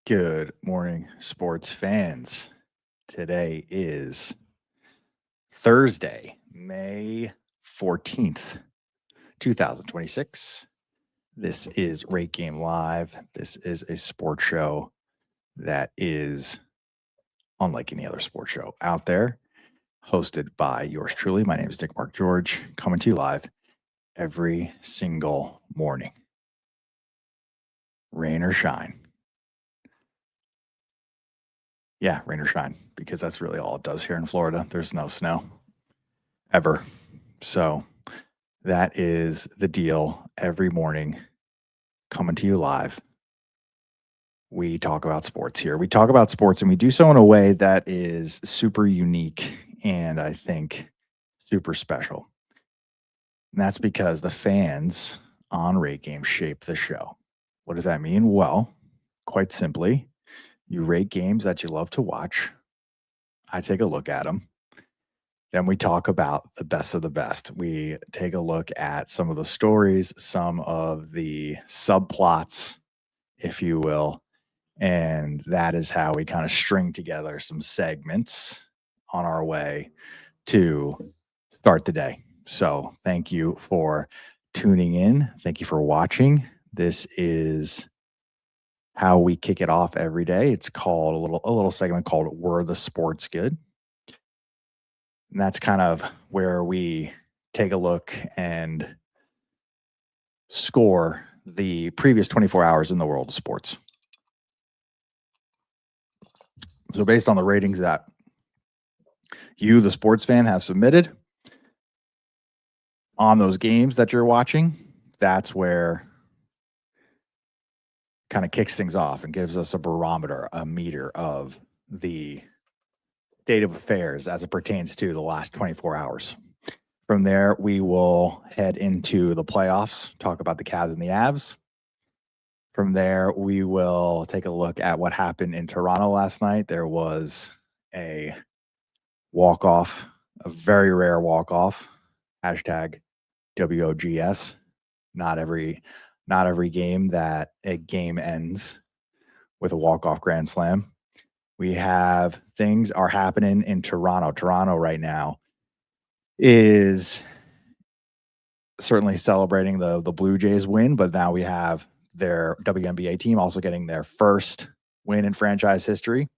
Good morning, sports fans. Today is Thursday, May 14th, 2026. This is RateGame Live. This is a sports show that is unlike any other sports show out there, hosted by yours truly. My name is Dick Mark George, coming to you live every single morning, rain or shine. Yeah, rain or shine, because that's really all it does here in Florida. There's no snow ever. So that is the deal every morning, coming to you live. We talk about sports here. We talk about sports, and we do so in a way that is super unique and I think super special. And that's because the fans on RateGame shape the show. What does that mean? Well, quite simply, you rate games that you love to watch. I take a look at them. Then we talk about the best of the best. We take a look at some of the stories, some of the subplots, if you will. And that is how we kind of string together some segments on our way to start the day. So thank you for tuning in. Thank you for watching. This is how we kick it off every day. It's called a little segment called Were the Sports Good? And that's kind of where we take a look and score the previous 24 hours in the world of sports. So based on the ratings that you, the sports fan, have submitted on those games that you're watching, that's where kind of kicks things off and gives us a barometer, a meter of the state of affairs as it pertains to the last 24 hours. From there, we will head into the playoffs, talk about the Cavs and the Avs. From there, we will take a look at what happened in Toronto last night. There was a walk-off, a very rare walk-off, hashtag WOGS. Not every game that a game ends with a walk-off grand slam. We have things are happening in Toronto. Toronto right now is certainly celebrating the Blue Jays win, but now we have their WNBA team also getting their first win in franchise history.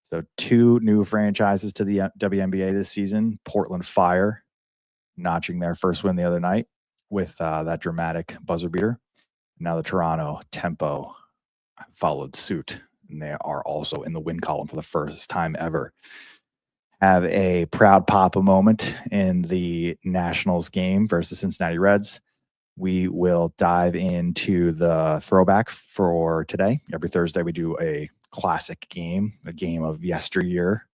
So 2 new franchises to the WNBA this season. Portland Fire notching their first win the other night with that dramatic buzzer beater. Now the Toronto Tempo followed suit, and they are also in the win column for the first time ever. Have a proud papa moment in the Nationals game versus Cincinnati Reds. We will dive into the throwback for today. Every Thursday, we do a classic game, a game of yesteryear,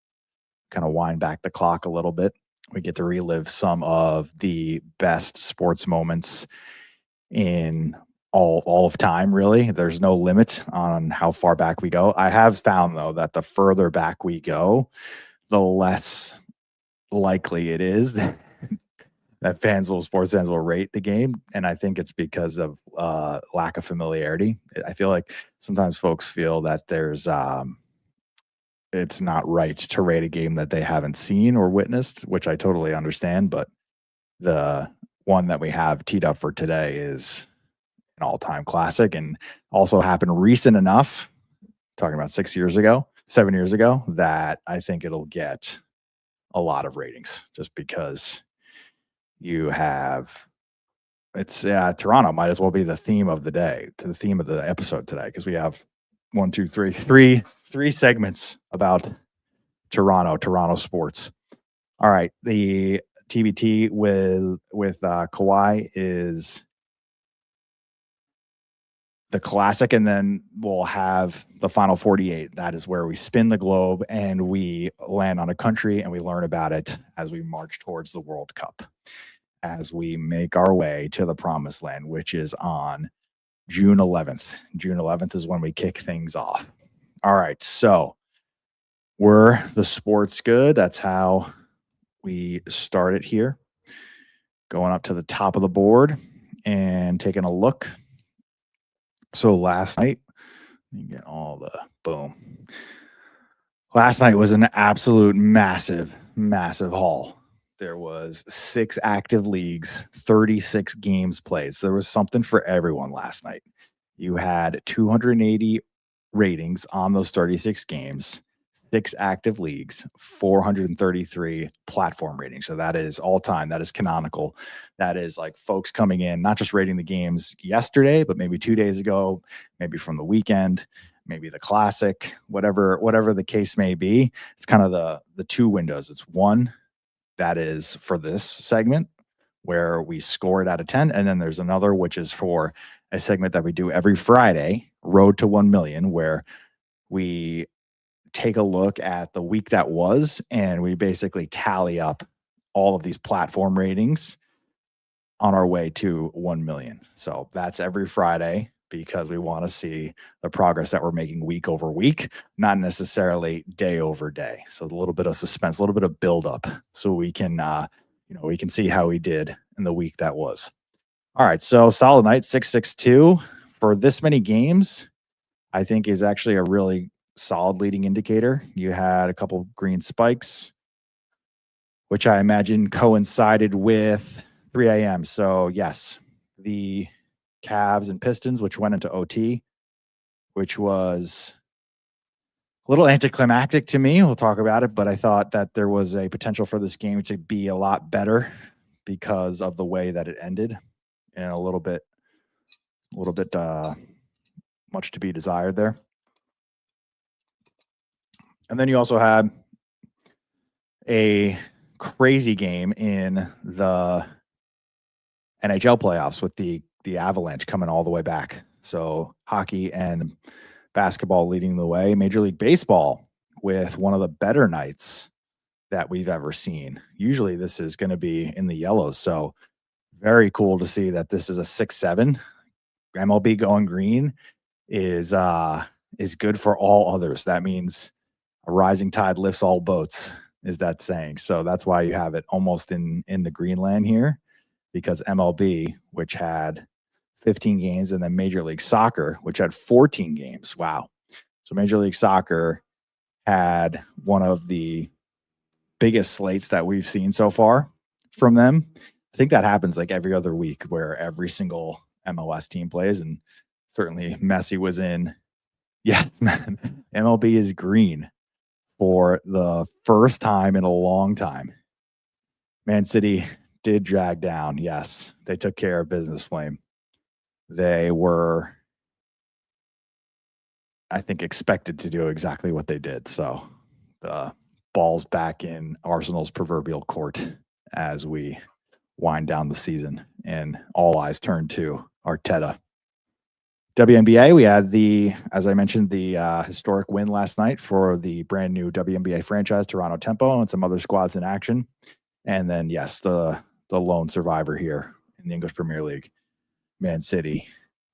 kind of wind back the clock a little bit. We get to relive some of the best sports moments in all of time, really. There's no limit on how far back we go. I have found, though, that the further back we go, the less likely it is that sports fans will rate the game. And I think it's because of lack of familiarity. I feel like sometimes folks feel that there's it's not right to rate a game that they haven't seen or witnessed, which I totally understand. But the one that we have teed up for today is an all-time classic, and also happened recent enough, talking about 7 years ago, that I think it'll get a lot of ratings just because you have Toronto might as well be the theme of the day, to the theme of the episode today, because we have three segments about Toronto sports. All right, the TBT with Kawhi is the classic, and then we'll have the final 48. That is where we spin the globe and we land on a country and we learn about it as we march towards the World Cup, as we make our way to the promised land, which is on June 11th. June 11th is when we kick things off. All right, so we're the sports good. That's how we start it here. Going up to the top of the board and taking a look. So last night, You get all the boom. Last night was an absolute massive haul. There was 6 active leagues, 36 games played. So there was something for everyone last night. You had 280 ratings on those 36 games, 6 active leagues, 433 platform ratings. So that is all time. That is canonical. That is like folks coming in, not just rating the games yesterday, but maybe 2 days ago, maybe from the weekend, maybe the classic, whatever the case may be. It's kind of the 2 windows. It's one that is for this segment where we score it out of 10. And then there's another, which is for a segment that we do every Friday, Road to 1 Million, where we take a look at the week that was, and we basically tally up all of these platform ratings on our way to 1 million. So that's every Friday because we want to see the progress that we're making week over week, not necessarily day over day. So a little bit of suspense, a little bit of buildup, so we can, we can see how we did in the week that was. All right, so solid night, 662 for this many games. I think is actually a really solid leading indicator. You had a couple green spikes, which I imagine coincided with 3 a.m. So yes, the Cavs and Pistons, which went into OT, which was a little anticlimactic to me. We'll talk about it, but I thought that there was a potential for this game to be a lot better because of the way that it ended, and a little bit much to be desired there. And then you also had a crazy game in the NHL playoffs with the Avalanche coming all the way back. So hockey and basketball leading the way. Major League Baseball with one of the better nights that we've ever seen. Usually this is going to be in the yellows. So very cool to see that this is a 6-7. MLB going green is good for all others. That means a rising tide lifts all boats, is that saying. So that's why you have it almost in the Greenland here, because MLB, which had 15 games, and then Major League Soccer, which had 14 games. Wow. So Major League Soccer had one of the biggest slates that we've seen so far from them. I think that happens like every other week where every single MLS team plays, and certainly Messi was in. Yeah, MLB is green for the first time in a long time. Man City did drag down. Yes, they took care of business, Flame. They were, I think, expected to do exactly what they did. So the ball's back in Arsenal's proverbial court as we wind down the season, and all eyes turn to Arteta. WNBA, we had as I mentioned, the historic win last night for the brand new WNBA franchise, Toronto Tempo, and some other squads in action. And then, yes, the lone survivor here in the English Premier League, Man City,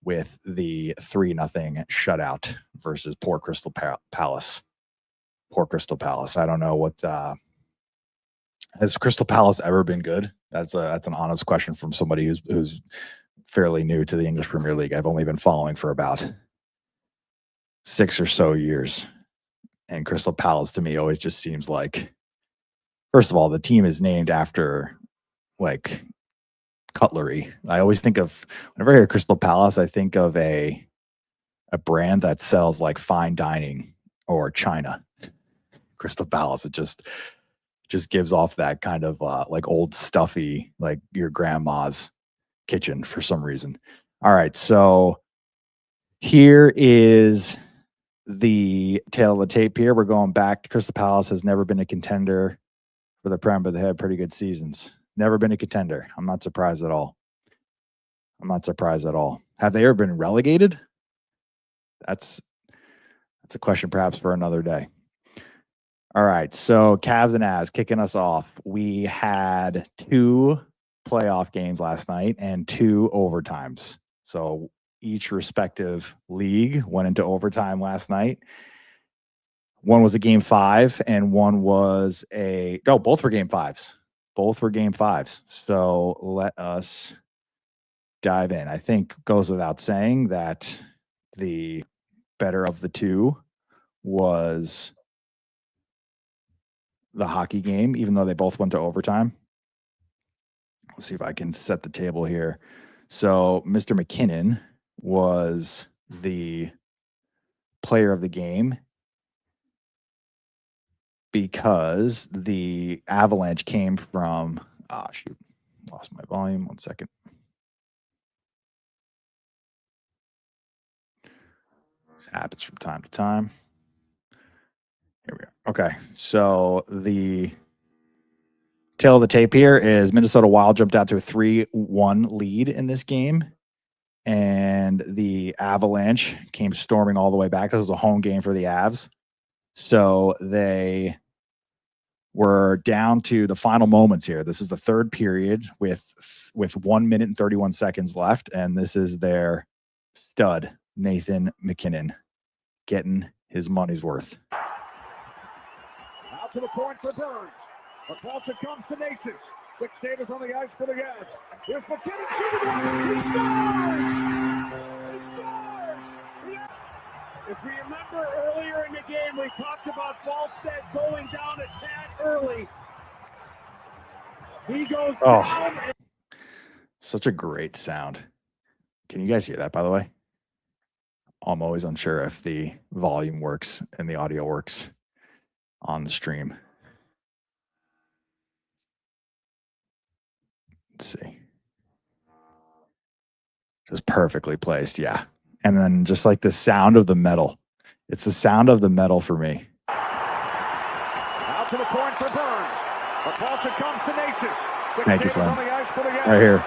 with the 3-0 shutout versus poor Crystal Palace. Poor Crystal Palace. I don't know what has Crystal Palace ever been good? That's an honest question from somebody who's fairly new to the English Premier League. I've only been following for about 6 or so years, and Crystal Palace to me always just seems like, first of all, the team is named after like cutlery. I always think of, whenever I hear Crystal Palace, I think of a brand that sells like fine dining or china. Crystal Palace, it just gives off that kind of like old stuffy, like your grandma's kitchen for some reason. All right, so here is the tail of the tape here. We're going back. Crystal Palace has never been a contender for the Prem, but they had pretty good seasons. Never been a contender. I'm not surprised at all. Have they ever been relegated? That's a question perhaps for another day. All right, so Cavs and Avs kicking us off. We had 2 playoff games last night and 2 overtimes. So each respective league went into overtime last night. One was a game 5 and one was both were game 5s. Both were game 5s. So let us dive in. I think goes without saying that the better of the two was the hockey game, even though they both went to overtime. Let's see if I can set the table here. So Mr. McKinnon was the player of the game because the Avalanche came from, shoot, lost my volume. 1 second. This happens from time to time. Here we are. Okay, so the tail of the tape here is Minnesota Wild jumped out to a 3-1 lead in this game, and the Avalanche came storming all the way back. This was a home game for the Avs. So they were down to the final moments here. This is the third period with 1 minute and 31 seconds left, and this is their stud, Nathan McKinnon, getting his money's worth. Out to the point for Burns. Across it comes to Natchez. 6 skaters on the ice for the Avs. Here's McKinnon shooting. He scores! He scores! Yeah. If we remember earlier in the game, we talked about Falstead going down a tad early. He goes down. Such a great sound. Can you guys hear that, by the way? I'm always unsure if the volume works and the audio works on the stream. Let's see. Just perfectly placed, yeah. And then just like the sound of the metal. It's the sound of the metal for me. Out to the point for Burns. Across it comes to Natchez. Thank you, Flynn. Right here.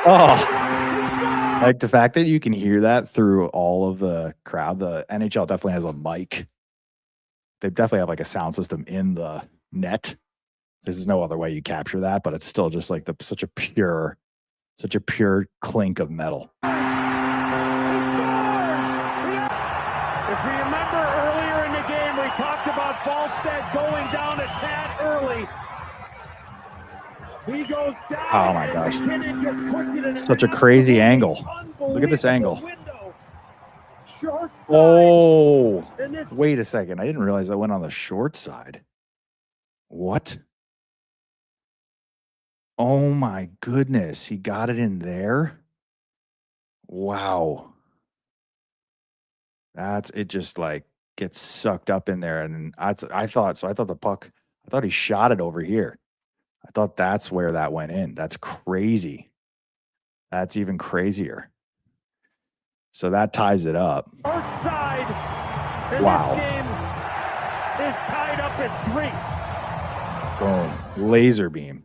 Oh, like the fact that you can hear that through all of the crowd. The NHL definitely has a mic. They definitely have like a sound system in the net. There's no other way you capture that, but it's still just like such a pure clink of metal. If we remember earlier in the game, we talked about Falstead going down a tad early. He goes down. Oh my gosh. Such a crazy angle. Look at this angle. Oh, wait a second. I didn't realize I went on the short side. What? Oh my goodness. He got it in there. Wow. It just like gets sucked up in there. And I thought he shot it over here. I thought that's where that went in. That's crazy. That's even crazier. So that ties it up. North side. Wow. This game is tied up at 3. Boom. Laser beam.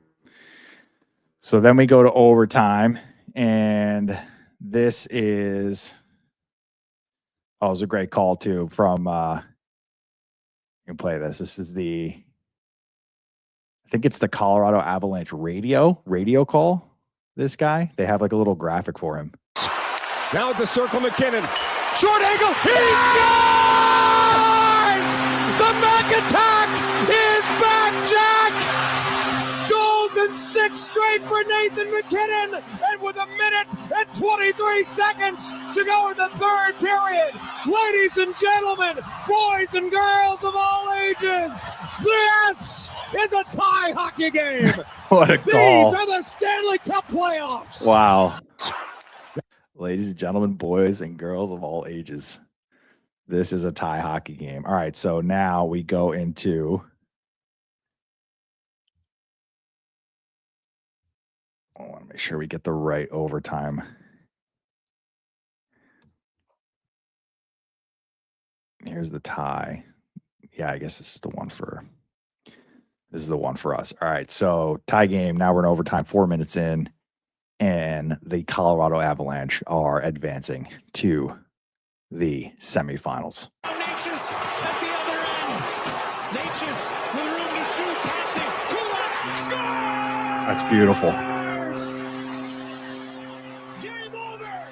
So then we go to overtime, and this is it was a great call too from you can play this. This is I think it's the Colorado Avalanche radio call. This guy, they have like a little graphic for him. Now at the circle, McKinnon. Short angle. He scores! The Mac attack is back, Jack! Goals in 6 straight for Nathan McKinnon. And with 1 minute and 23 seconds to go in the third period, ladies and gentlemen, boys and girls of all ages, this is a tie hockey game. What a call. These are the Stanley Cup playoffs. Wow. Ladies and gentlemen, boys and girls of all ages, this is a tie hockey game. All right, so now we go into I want to make sure we get the right overtime. Here's the tie. Yeah, I guess this is the one for us. All right, so tie game. Now we're in overtime, 4 minutes in. And the Colorado Avalanche are advancing to the semifinals. Natchez at the other end. Natchez with room to shoot, passing. Kulak scores! That's beautiful. Game over.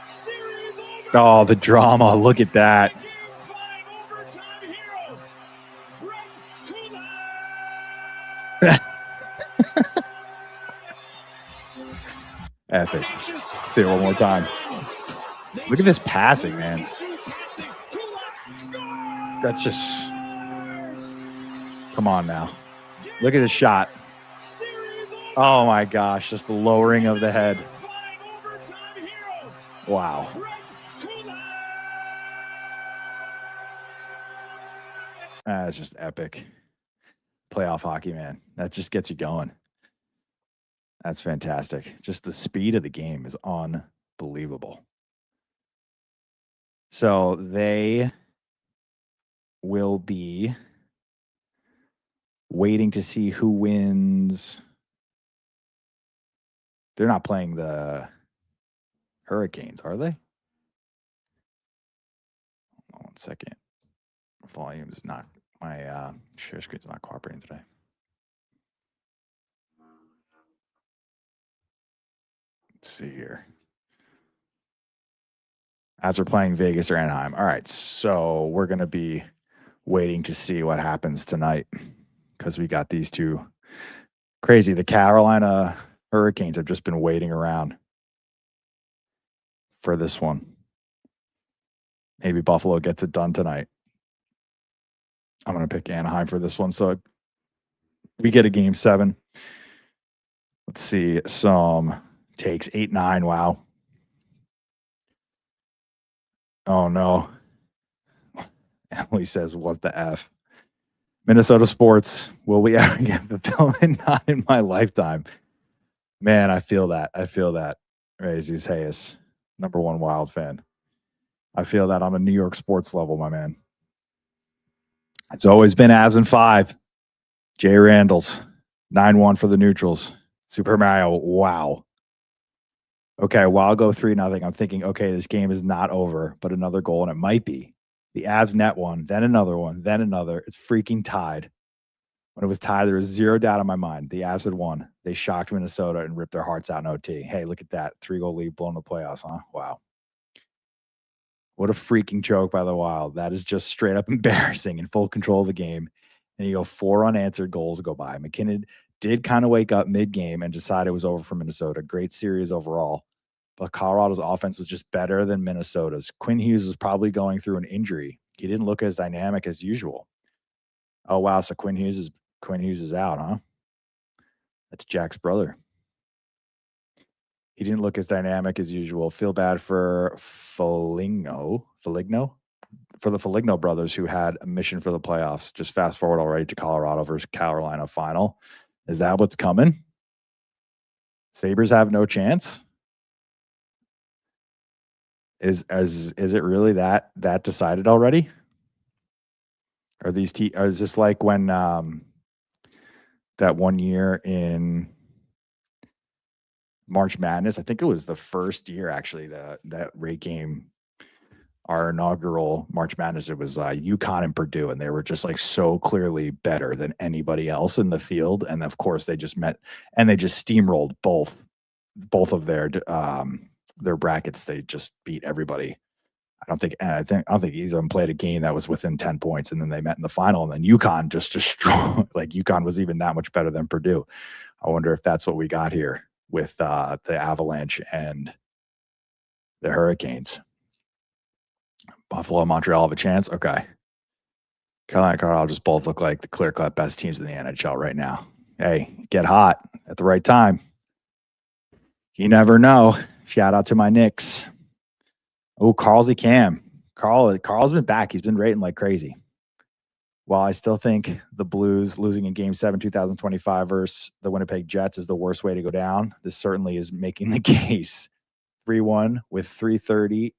Series over. Oh, the drama. Look at that. Game 5 overtime hero. Brett Kulak. Epic. See it one more time. Look at this passing, man. That's just, come on now. Look at the shot. Oh my gosh, just the lowering of the head. Wow. That's just epic. Playoff hockey, man. That just gets you going. That's fantastic. Just the speed of the game is unbelievable. So they will be waiting to see who wins. They're not playing the Hurricanes, are they? Hold on 1 second. Volume is not, my share screen's not cooperating today. Let's see here. As we're playing Vegas or Anaheim. All right, so we're going to be waiting to see what happens tonight because we got these two crazy. The Carolina Hurricanes have just been waiting around for this one. Maybe Buffalo gets it done tonight. I'm going to pick Anaheim for this one. So we get a game 7. Let's see. Some takes 8-9. Wow. Oh, no. Emily says, what the F? Minnesota sports. Will we ever get fulfillment? Not in my lifetime. Man, I feel that. I feel that. Jesus Hayes, #1 Wild fan. I feel that on a New York sports level, my man. It's always been Avs in 5. Jay Randall's 9-1 for the neutrals. Super Mario, wow. Okay, well, I'll go 3-0. I'm thinking, okay, this game is not over, but another goal, and it might be. The Avs net one, then another one, then another. It's freaking tied. When it was tied, there was zero doubt in my mind. The Avs had won. They shocked Minnesota and ripped their hearts out in OT. Hey, look at that. 3-goal lead blowing the playoffs, huh? Wow. What a freaking joke by the Wild. That is just straight up embarrassing, in full control of the game. And you go 4 unanswered goals go by. McKinnon did kind of wake up mid-game and decide it was over for Minnesota. Great series overall. But Colorado's offense was just better than Minnesota's. Quinn Hughes was probably going through an injury. He didn't look as dynamic as usual. Oh, wow. So Quinn Hughes is out, huh? That's Jack's brother. He didn't look as dynamic as usual. Feel bad for Foligno? For the Foligno brothers who had a mission for the playoffs. Just fast forward already to Colorado versus Carolina final. Is that what's coming? Sabres have no chance? Is it really that decided already? Are these is this like when that one year in March Madness? I think it was the first year actually that RateGame, our inaugural March Madness. It was UConn and Purdue, and they were just like so clearly better than anybody else in the field. And of course, they just met and they just steamrolled both of their brackets. They just beat everybody. I don't think either of them played a game that was within 10 points, and then they met in the final, and then UConn just destroyed. Like UConn was even that much better than Purdue. I wonder if that's what we got here with the Avalanche and the Hurricanes. Buffalo, Montreal have a chance. Okay. Carolina and Colorado just both look like the clear-cut best teams in the NHL right now. Hey, get hot at the right time. You never know. Shout out to my Knicks. Oh, Carl's Cam. Carl's been back. He's been rating like crazy. While I still think the Blues losing in Game 7, 2025 versus the Winnipeg Jets is the worst way to go down, this certainly is making the case. 3-1 with 3:30,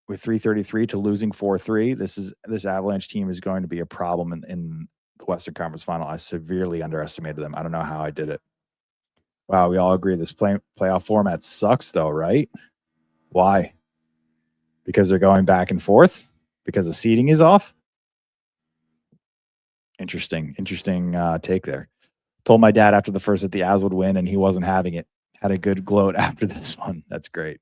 with 3:33 to losing 4-3. This Avalanche team is going to be a problem in the Western Conference Final. I severely underestimated them. I don't know how I did it. Wow, we all agree this playoff format sucks, though, right? Why? Because they're going back and forth? Because the seeding is off? Interesting take there. Told my dad after the first that the Avs would win, and he wasn't having it. Had a good gloat after this one. That's great.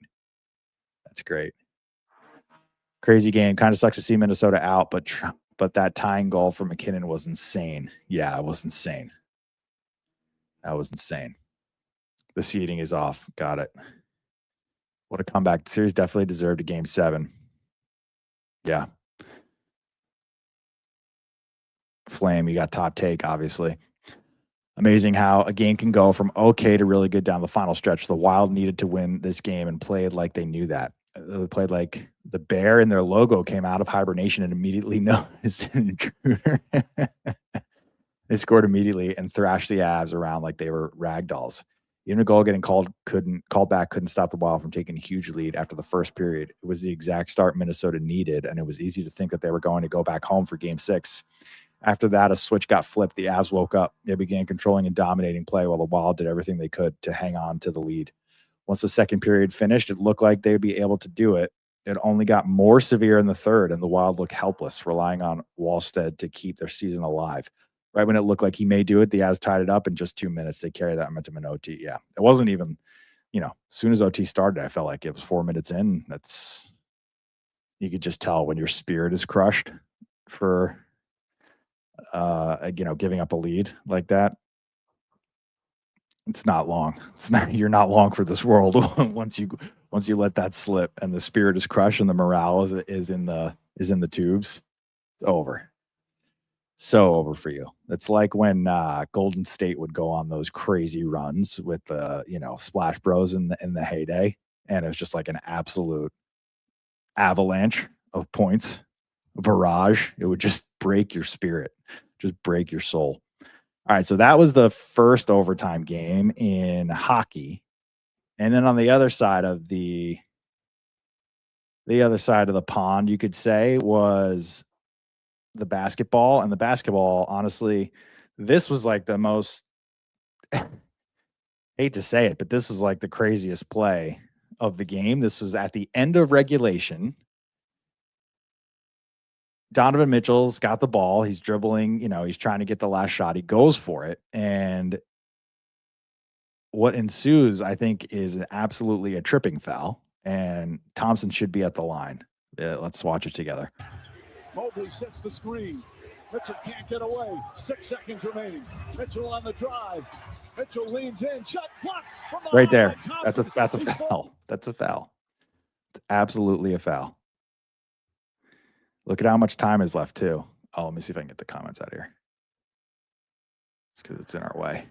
Crazy game. Kind of sucks to see Minnesota out, but that tying goal for McKinnon was insane. Yeah, it was insane. That was insane. The seeding is off. Got it. What a comeback. The series definitely deserved a Game 7. Yeah. Flame, you got top take, obviously. Amazing how a game can go from okay to really good down the final stretch. The Wild needed to win this game and played like they knew that. They played like the bear in their logo came out of hibernation and immediately noticed an intruder. They scored immediately and thrashed the Avs around like they were rag dolls. Even a goal getting called back couldn't stop the Wild from taking a huge lead after the first period. It was the exact start Minnesota needed, and it was easy to think that they were going to go back home for Game 6. After that, a switch got flipped. The Avs woke up. They began controlling and dominating play while the Wild did everything they could to hang on to the lead. Once the second period finished, it looked like they would be able to do it. It only got more severe in the third, and the Wild looked helpless, relying on Wallstead to keep their season alive. Right when it looked like he may do it, the Avs tied it up in just 2 minutes. They carried that momentum in OT. Yeah, it wasn't even, as soon as OT started, I felt like it was 4 minutes in. You could just tell when your spirit is crushed for, giving up a lead like that. It's not long. You're not long for this world once you let that slip and the spirit is crushed and the morale is in the tubes. It's over. So over for you. It's like when Golden State would go on those crazy runs with the Splash Bros in the heyday, and it was just like an absolute avalanche of points, a barrage. It would just break your spirit, just break your soul. All right, so that was the first overtime game in hockey, and then on the other side of the pond, you could say, was the basketball. And the basketball, honestly, this was like the most hate to say it, but this was like the craziest play of the game. This was at the end of regulation. Donovan Mitchell's got the ball. He's dribbling, he's trying to get the last shot. He goes for it. And what ensues, I think, is absolutely a tripping foul. And Thompson should be at the line. Let's watch it together. Mobley sets the screen. Mitchell can't get away. 6 seconds remaining. Mitchell on the drive. Mitchell leans in. Shot blocked from the right there. That's a foul. That's a foul. It's absolutely a foul. Look at how much time is left too. Oh, let me see if I can get the comments out of here. Because it's in our way.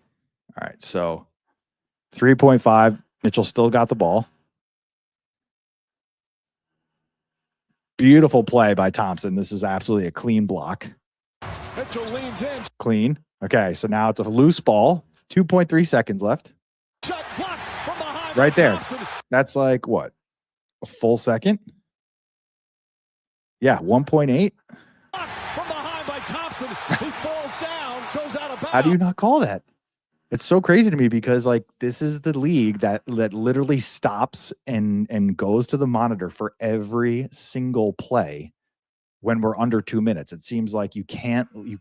All right, so 3.5. Mitchell still got the ball. Beautiful play by Thompson. This is absolutely a clean block. Mitchell leans in. Clean. Okay, so now it's a loose ball. 2.3 seconds left. Shot blocked from behind. Right there. Thompson. That's like what? A full second? Yeah, 1.8. From behind by Thompson. He falls down, goes out of bounds. How do you not call that? It's so crazy to me because this is the league that literally stops and goes to the monitor for every single play when we're under 2 minutes. It seems like you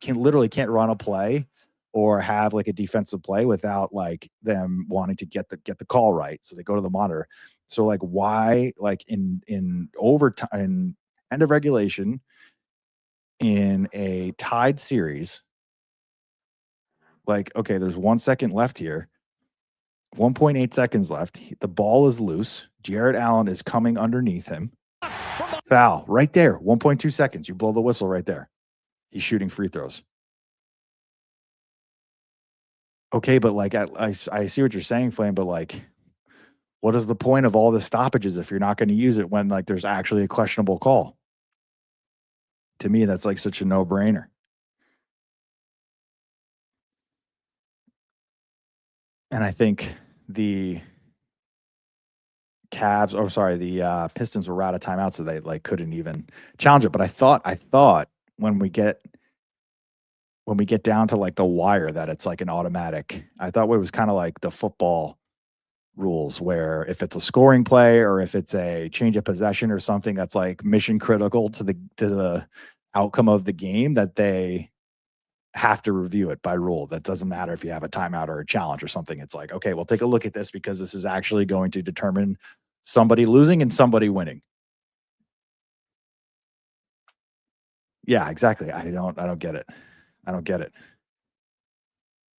literally can't run a play or have like a defensive play without like them wanting to get the call right. So they go to the monitor. So like why in overtime, end of regulation, in a tied series, okay, there's 1 second left here, 1.8 seconds left. The ball is loose. Jarrett Allen is coming underneath him. Foul right there. 1.2 seconds. You blow the whistle right there. He's shooting free throws. Okay, but I see what you're saying, Flame, but what is the point of all the stoppages if you're not going to use it when there's actually a questionable call? To me, that's such a no-brainer. And I think the Pistons were out of timeout, so they couldn't even challenge it. But I thought when we get down to the wire that it's an automatic. I thought it was kind of like the football rules where if it's a scoring play or if it's a change of possession or something that's mission critical to the outcome of the game, that they have to review it by rule. That doesn't matter if you have a timeout or a challenge or something. It's okay, we'll take a look at this because this is actually going to determine somebody losing and somebody winning. Yeah, exactly. I don't get it. I don't get it.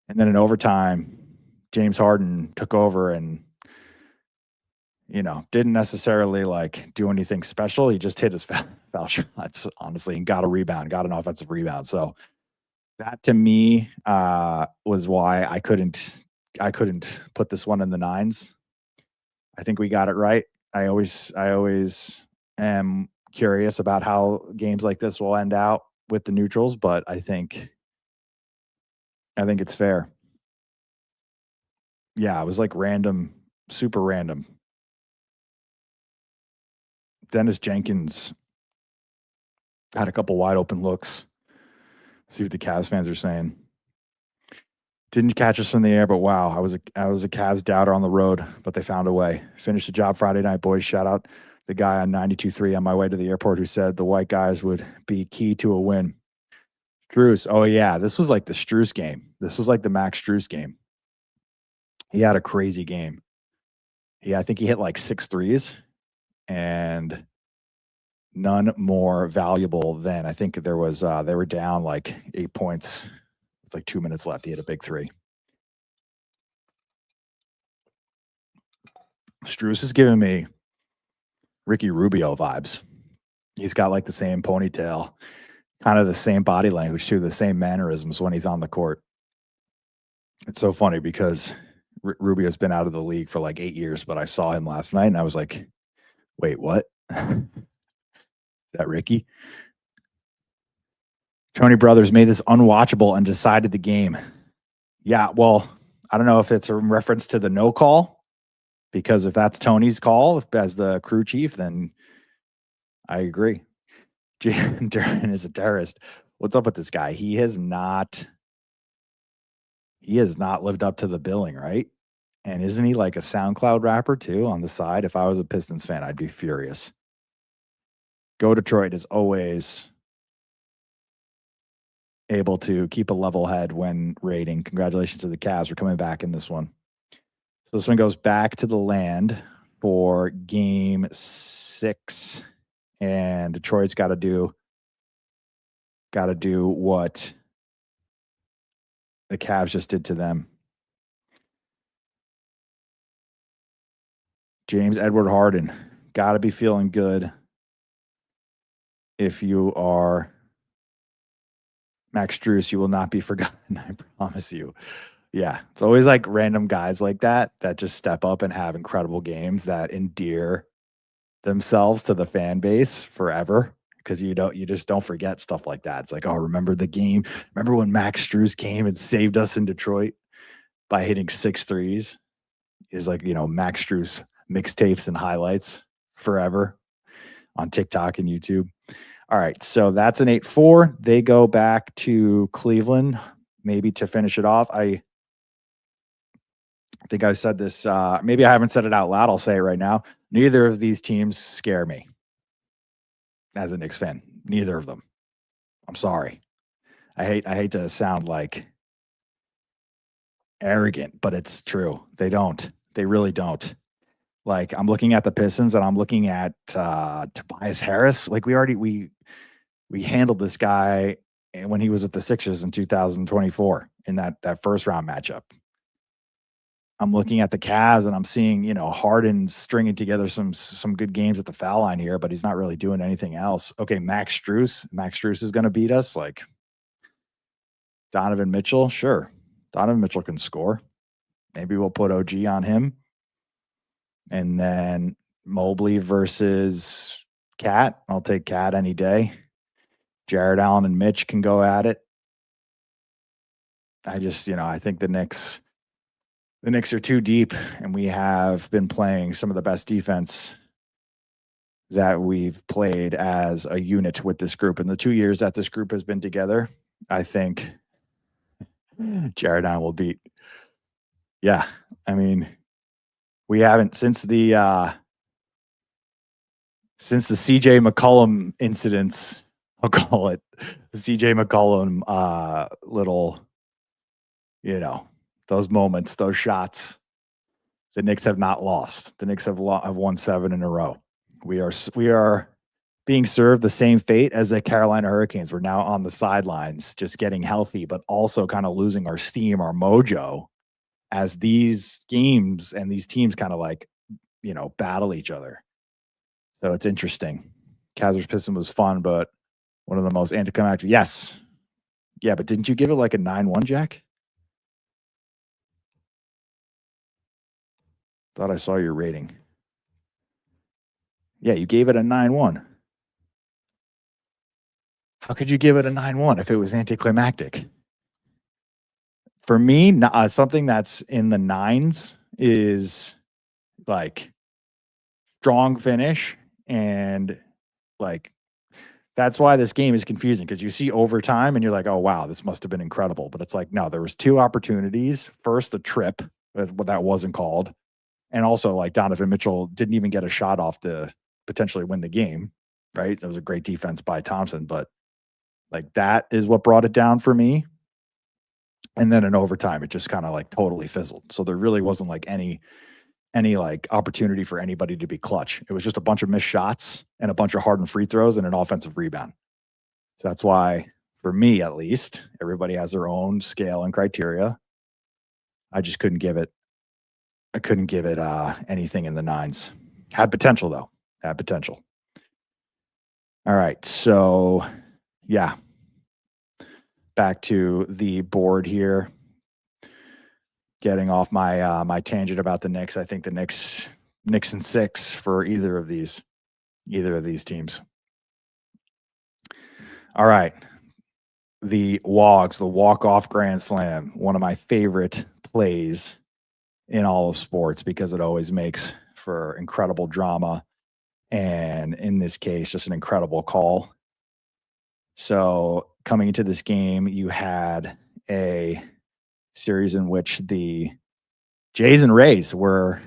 And then in overtime, James Harden took over and didn't necessarily do anything special. He just hit his foul shots, honestly, and got a rebound, got an offensive rebound. So That to me was why I couldn't put this one in the 9s. I think we got it right. I always am curious about how games like this will end out with the neutrals, but I think it's fair. Yeah, it was like random, super random. Dennis Jenkins had a couple wide open looks. See what the Cavs fans are saying. Didn't catch us from the air, but wow, I was a Cavs doubter on the road, but they found a way. Finished the job Friday night, boys. Shout out the guy on 92.3 on my way to the airport who said the white guys would be key to a win. Strus. Oh, yeah. This was like the Strus game. This was like the Max Strus game. He had a crazy game. Yeah, I think he hit like 6 threes and none more valuable than I think there was they were down like 8 points. It's like 2 minutes left. He had a big 3. Strus is giving me Ricky Rubio vibes. He's got like the same ponytail, kind of the same body language too, the same mannerisms when he's on the court. It's so funny because Rubio's been out of the league for like 8 years, but I saw him last night and I was like, wait, what? Is that Ricky? Tony Brothers made this unwatchable and decided the game. Yeah, well, I don't know if it's a reference to the no call, because if that's Tony's call as the crew chief, then I agree. Darren is a terrorist. What's up with this guy? He has not lived up to the billing, right? And isn't he like a SoundCloud rapper too on the side? If I was a Pistons fan, I'd be furious. Go Detroit is always able to keep a level head when rating. Congratulations to the Cavs for coming back in this one. So this one goes back to the land for game 6. And Detroit's got to do what the Cavs just did to them. James Edward Harden, got to be feeling good if you are Max Strus. You will not be forgotten, I promise you. Yeah, it's always like random guys like that just step up and have incredible games that endear themselves to the fan base forever, because you just don't forget stuff like that. It's like, oh, remember the game? Remember when Max Strus came and saved us in Detroit by hitting 6 threes? Is like, Max Strus mixtapes and highlights forever on TikTok and YouTube. All right, so that's an 8-4. They go back to Cleveland, maybe to finish it off. I think I said this. Maybe I haven't said it out loud. I'll say it right now. Neither of these teams scare me as a Knicks fan. Neither of them. I'm sorry. I hate to sound like arrogant, but it's true. They don't. They really don't. Like, I'm looking at the Pistons and I'm looking at Tobias Harris. Like, we handled this guy when he was at the Sixers in 2024 in that first round matchup. I'm looking at the Cavs and I'm seeing, Harden stringing together some good games at the foul line here, but he's not really doing anything else. Okay, Max Strus is going to beat us. Like, Donovan Mitchell, sure. Donovan Mitchell can score. Maybe we'll put OG on him. And then Mobley versus Cat. I'll take Cat any day. Jared Allen and Mitch can go at it. I just, I think the Knicks are too deep, and we have been playing some of the best defense that we've played as a unit with this group. In the 2 years that this group has been together, I think Jared Allen will beat. Yeah, I mean, we haven't since the CJ McCollum incidents. I'll call it the CJ McCollum little, those moments, those shots. The Knicks have not lost. The Knicks have won 7 in a row. We are being served the same fate as the Carolina Hurricanes. We're now on the sidelines, just getting healthy, but also kind of losing our steam, our mojo, as these games and these teams kind of like, battle each other. So it's interesting. Cavs Pistons was fun, but one of the most anticlimactic. Yes. Yeah, but didn't you give it like a 9-1, Jack? Thought I saw your rating. Yeah, you gave it a 9-1. How could you give it a 9-1 if it was anticlimactic? For me, something that's in the 9s is like strong finish, and like that's why this game is confusing, because you see overtime and you're like, oh wow, this must have been incredible. But it's like, no, there was 2 opportunities. First, the trip, that wasn't called. And also, like, Donovan Mitchell didn't even get a shot off to potentially win the game, right? That was a great defense by Thompson, but like that is what brought it down for me. And then in overtime, it just kind of like totally fizzled. So there really wasn't like any like opportunity for anybody to be clutch. It was just a bunch of missed shots and a bunch of Harden free throws and an offensive rebound. So that's why, for me at least, everybody has their own scale and criteria. I just couldn't give it. I couldn't give it anything in the 9s. Had potential though. Had potential. All right. So yeah. Back to the board here. Getting off my my tangent about the Knicks. I think the Knicks in 6 for either of these teams. All right. The WOGS, the walk-off grand slam, one of my favorite plays in all of sports, because it always makes for incredible drama, and in this case, just an incredible call. So coming into this game, you had a series in which the Jays and Rays were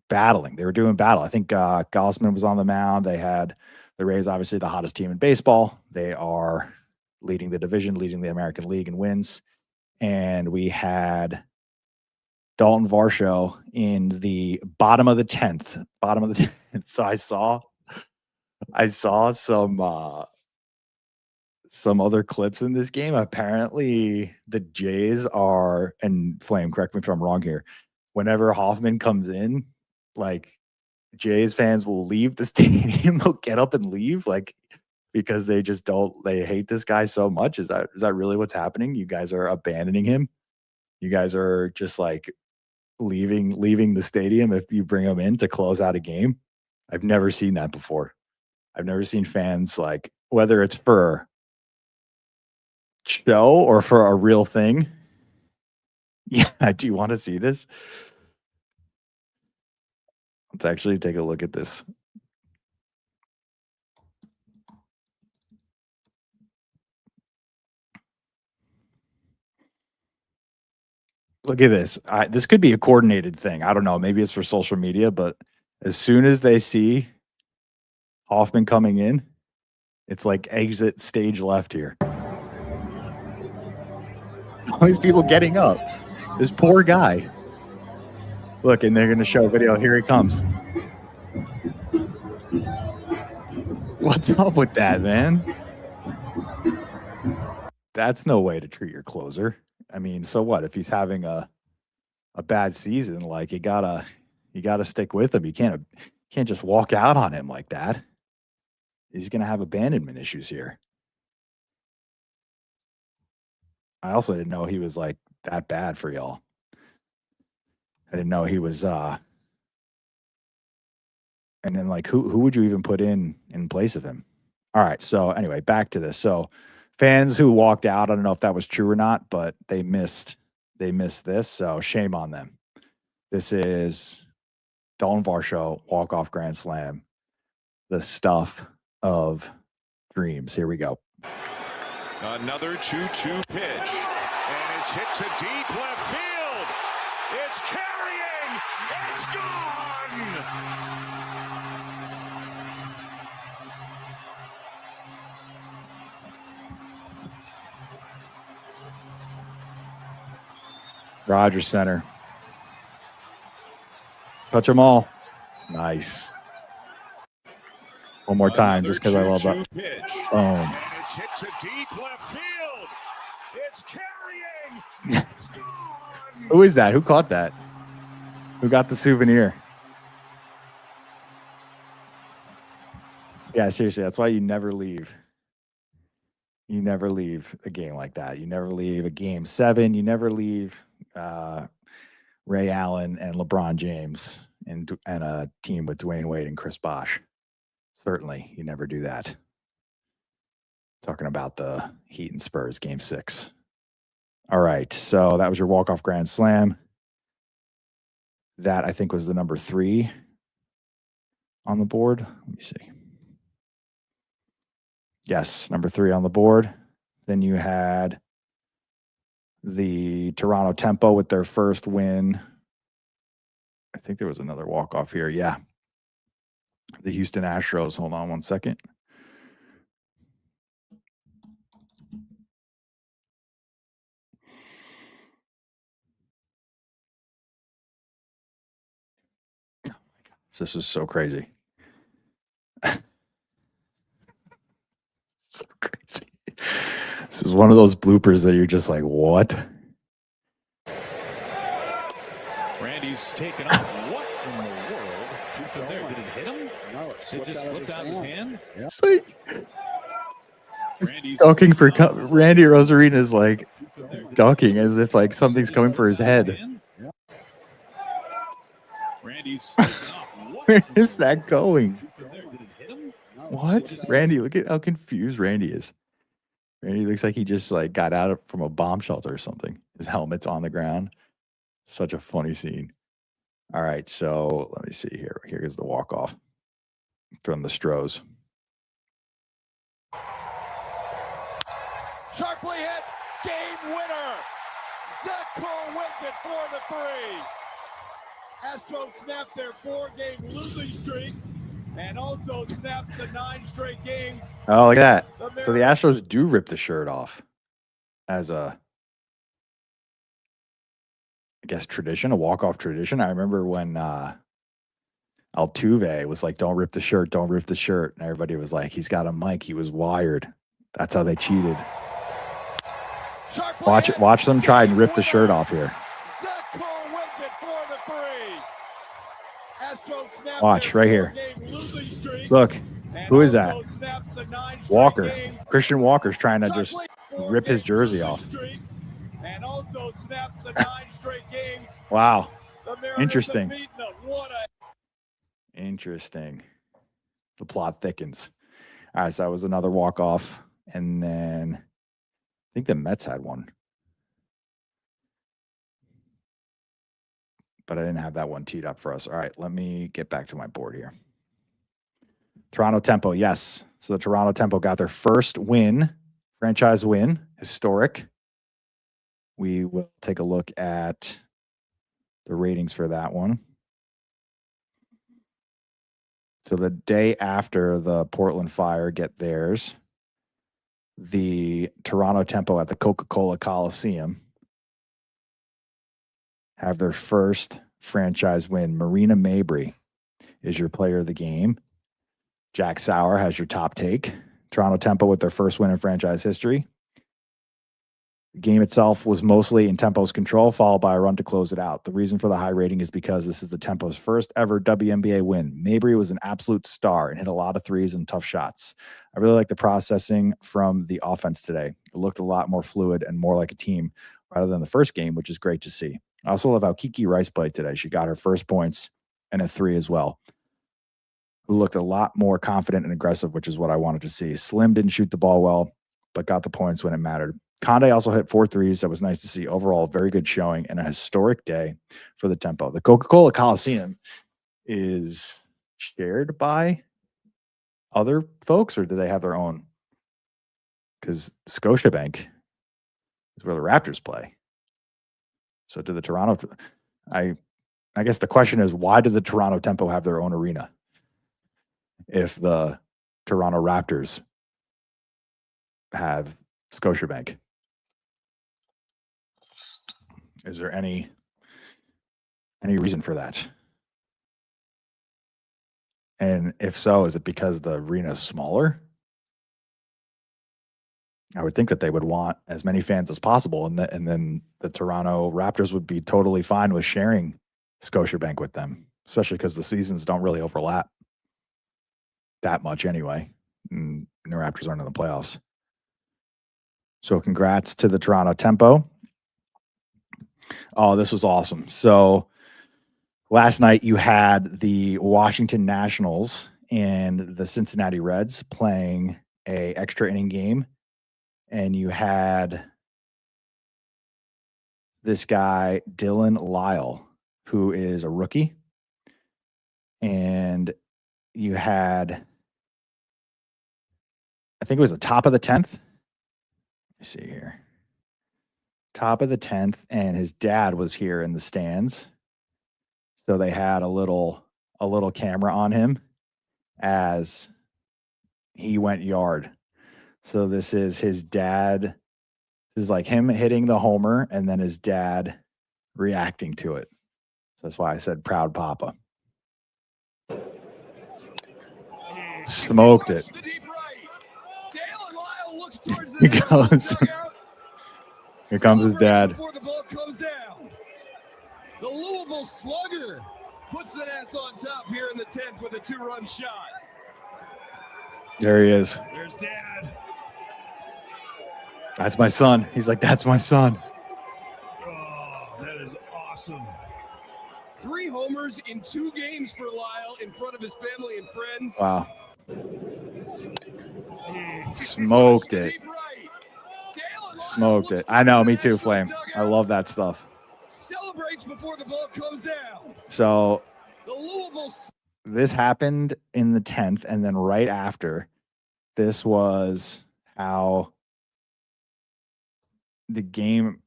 battling. They were doing battle. I think Gossman was on the mound. They had the Rays, obviously the hottest team in baseball. They are leading the division, leading the American League in wins. And we had Daulton Varsho in the bottom of the 10th. So I saw some other clips in this game. Apparently the Jays are, and Flame, correct me if I'm wrong here, whenever Hoffman comes in, like, Jays fans will leave the stadium. They'll get up and leave, like, because they hate this guy so much. Is that really what's happening? You guys are abandoning him? You guys are just like leaving the stadium if you bring him in to close out a game? I've never seen that before. I've never seen fans, like, whether it's for show or for a real thing. Yeah, do you want to see this? Let's actually take a look at this. Look at this. This could be a coordinated thing. I don't know. Maybe it's for social media, but as soon as they see Hoffman coming in, it's like exit stage left here. All these people getting up. This poor guy. Look, and they're going to show a video. Here he comes. What's up with that, man? That's no way to treat your closer. I mean, so what if he's having a bad season? Like, you gotta stick with him. You can't just walk out on him like that. He's gonna have abandonment issues here. I also didn't know he was like that bad for y'all. I didn't know he was and then, like, who would you even put in place of him? All right, so anyway, back to this. So fans who walked out, I don't know if that was true or not, but they missed this, so shame on them. This is Daulton Varsho, walk-off grand slam, the stuff of dreams. Here we go. Another 2-2 pitch, and it's hit to deep left field. It's carrying. It's gone. Rogers Center. Touch them all. Nice. One more time, just because I love that. Boom. It's hit to deep left field. It's carrying. It's gone. Who is that? Who caught that? Who got the souvenir? Yeah, seriously, that's why you never leave. You never leave a game like that. You never leave a game 7. You never leave Ray Allen and LeBron James and a team with Dwayne Wade and Chris Bosh. Certainly, you never do that. Talking about the Heat and Spurs, game 6. All right, so that was your walk-off grand slam. That, I think, was the number 3 on the board. Let me see. Yes, number 3 on the board. Then you had the Toronto Tempo with their first win. I think there was another walk-off here. Yeah. The Houston Astros. Hold on one second. Oh my gosh, this is so crazy. So crazy. This is one of those bloopers that you're just like, what? Randy's taken off. What in the world? Keep it there. Did it hit him? No, It just slipped out of his hand? It's like Randy's ducking for Randy Rosarina is like ducking as if like something's coming for his head. Randy's taken off. What Where is that going? Keep it there. Did it hit him? What? Randy, look at how confused Randy is. Randy looks like he just like got out from a bomb shelter or something. His helmet's on the ground. Such a funny scene. All right, so let me see here. Here is the walk-off from the Strus. Sharply hit, game winner. Zach Cole wins it 4-3. Astros snap their 4-game losing streak and also snap the 9 straight games. Oh, look at that. So the Astros do rip the shirt off as a, I guess, tradition, a walk-off tradition. I remember when Altuve was like, don't rip the shirt, don't rip the shirt. And everybody was like, he's got a mic. He was wired. That's how they cheated. Watch them try and rip the shirt off here. Zach Cole wins it 4-3. Astros snap Watch their right here. 4-game losing streak Look, and who is that? also snap the 9 straight Walker. games. Christian Walker's trying to just Sharply, rip his 4-game jersey losing off. streak and also snap the 9 straight games. Wow. The Mariners Interesting. have beaten them. What a Interesting. The plot thickens. All right, so that was another walk-off. And then I think the Mets had one. But I didn't have that one teed up for us. All right, let me get back to my board here. Toronto Tempo, yes. So the Toronto Tempo got their first win, franchise win, historic. We will take a look at the ratings for that one. So the day after the Portland Fire get theirs, the Toronto Tempo at the Coca-Cola Coliseum have their first franchise win. Marina Mabrey is your player of the game. Jack Sauer has your top take. Toronto Tempo with their first win in franchise history. The game itself was mostly in Tempo's control, followed by a run to close it out. The reason for the high rating is because this is the Tempo's first ever WNBA win. Mabrey was an absolute star and hit a lot of threes and tough shots. I really like the processing from the offense today. It looked a lot more fluid and more like a team rather than the first game, which is great to see. I also love how Kiki Rice played today. She got her first points and a 3 as well. Who looked a lot more confident and aggressive, which is what I wanted to see. Slim didn't shoot the ball well, but got the points when it mattered. Conde also hit 4 threes. That was nice to see. Overall, very good showing and a historic day for the Tempo. The Coca-Cola Coliseum is shared by other folks, or do they have their own? Because Scotiabank is where the Raptors play. So do the Toronto, I guess the question is, why do the Toronto Tempo have their own arena if the Toronto Raptors have Scotiabank? Is there any reason for that? And if so, is it because the arena is smaller? I would think that they would want as many fans as possible, and then the Toronto Raptors would be totally fine with sharing Scotiabank with them, especially because the seasons don't really overlap that much anyway. And the Raptors aren't in the playoffs. So congrats to the Toronto Tempo. Oh, this was awesome. So last night you had the Washington Nationals and the Cincinnati Reds playing a extra inning game. And you had this guy, Dylan Lyle, who is a rookie. And you had, I think it was the top of the 10th. Let me see here. Top of the 10th, and his dad was here in the stands. So they had a little camera on him as he went yard. So this is his dad. This is like him hitting the homer and then his dad reacting to it. So that's why I said proud papa. Smoked it. He goes. Here comes his dad. Before the ball comes down. The Louisville Slugger puts the Nats on top here in the 10th with a 2-run shot. There he is. There's Dad. That's my son. He's like, that's my son. Oh, that is awesome. 3 homers in 2 games for Lyle in front of his family and friends. Wow. Smoked it. Smoked it. I know, me too, Flame. I love that stuff. Celebrates before the ball comes down. So The Louisville. this happened in the 10th, and then right after, this was how the game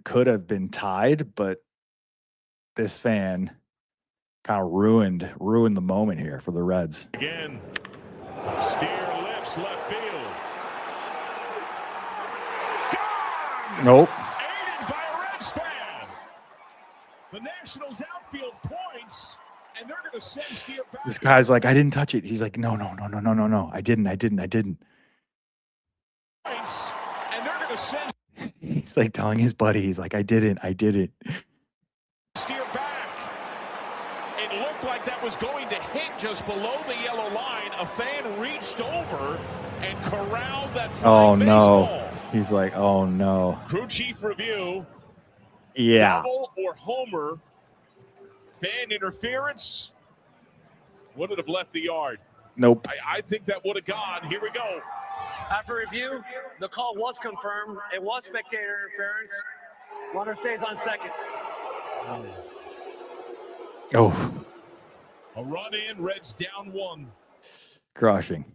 could have been tied, but this fan kind of ruined the moment here for the Reds. Again, steer lifts left field. Gone! Nope. Aided by a Reds fan. The Nationals outfield points, and they're going to send Steer back. This guy's like, I didn't touch it. He's like, no. I didn't. Points, and they're going to send He's like telling his buddy, he's like, I didn't. Steer back. It looked like that was going to hit just below the yellow line. A fan reached over and corralled that flying baseball. No. He's like, oh no. Crew chief review. Yeah. Double or homer. Fan interference. Would it have left the yard? Nope. I think that would have gone. Here we go. After review, the call was confirmed. It was spectator interference. Runner stays on second. Oh, A run in, Reds down 1. crushing.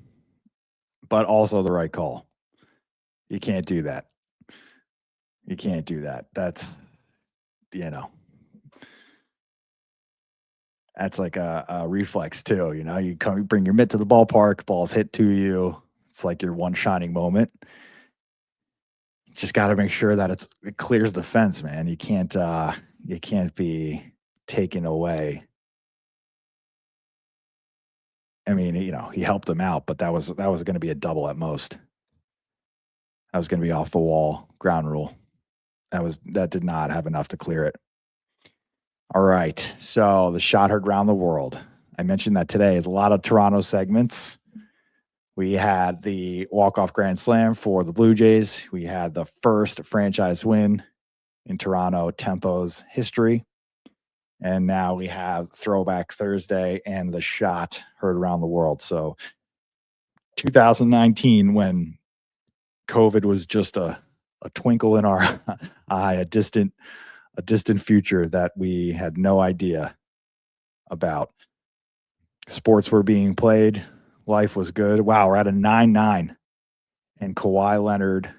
But also the right call. You can't do that. That's, that's like a reflex too. You bring your mitt to the ballpark, ball's hit to you. It's like your one shining moment. You just got to make sure that it clears the fence, man. You can't be taken away. I mean, he helped them out, but that was going to be a double at most. That was going to be off the wall ground rule. That did not have enough to clear it. All right. So the shot heard around the world. I mentioned that today is a lot of Toronto segments. We had the walk-off grand slam for the Blue Jays. We had the first franchise win in Toronto Tempo's history. And now we have Throwback Thursday and the shot heard around the world. So 2019, when COVID was just a twinkle in our eye, a distant future that we had no idea about. Sports were being played. Life was good. Wow, we're at a 9-9. And Kawhi Leonard,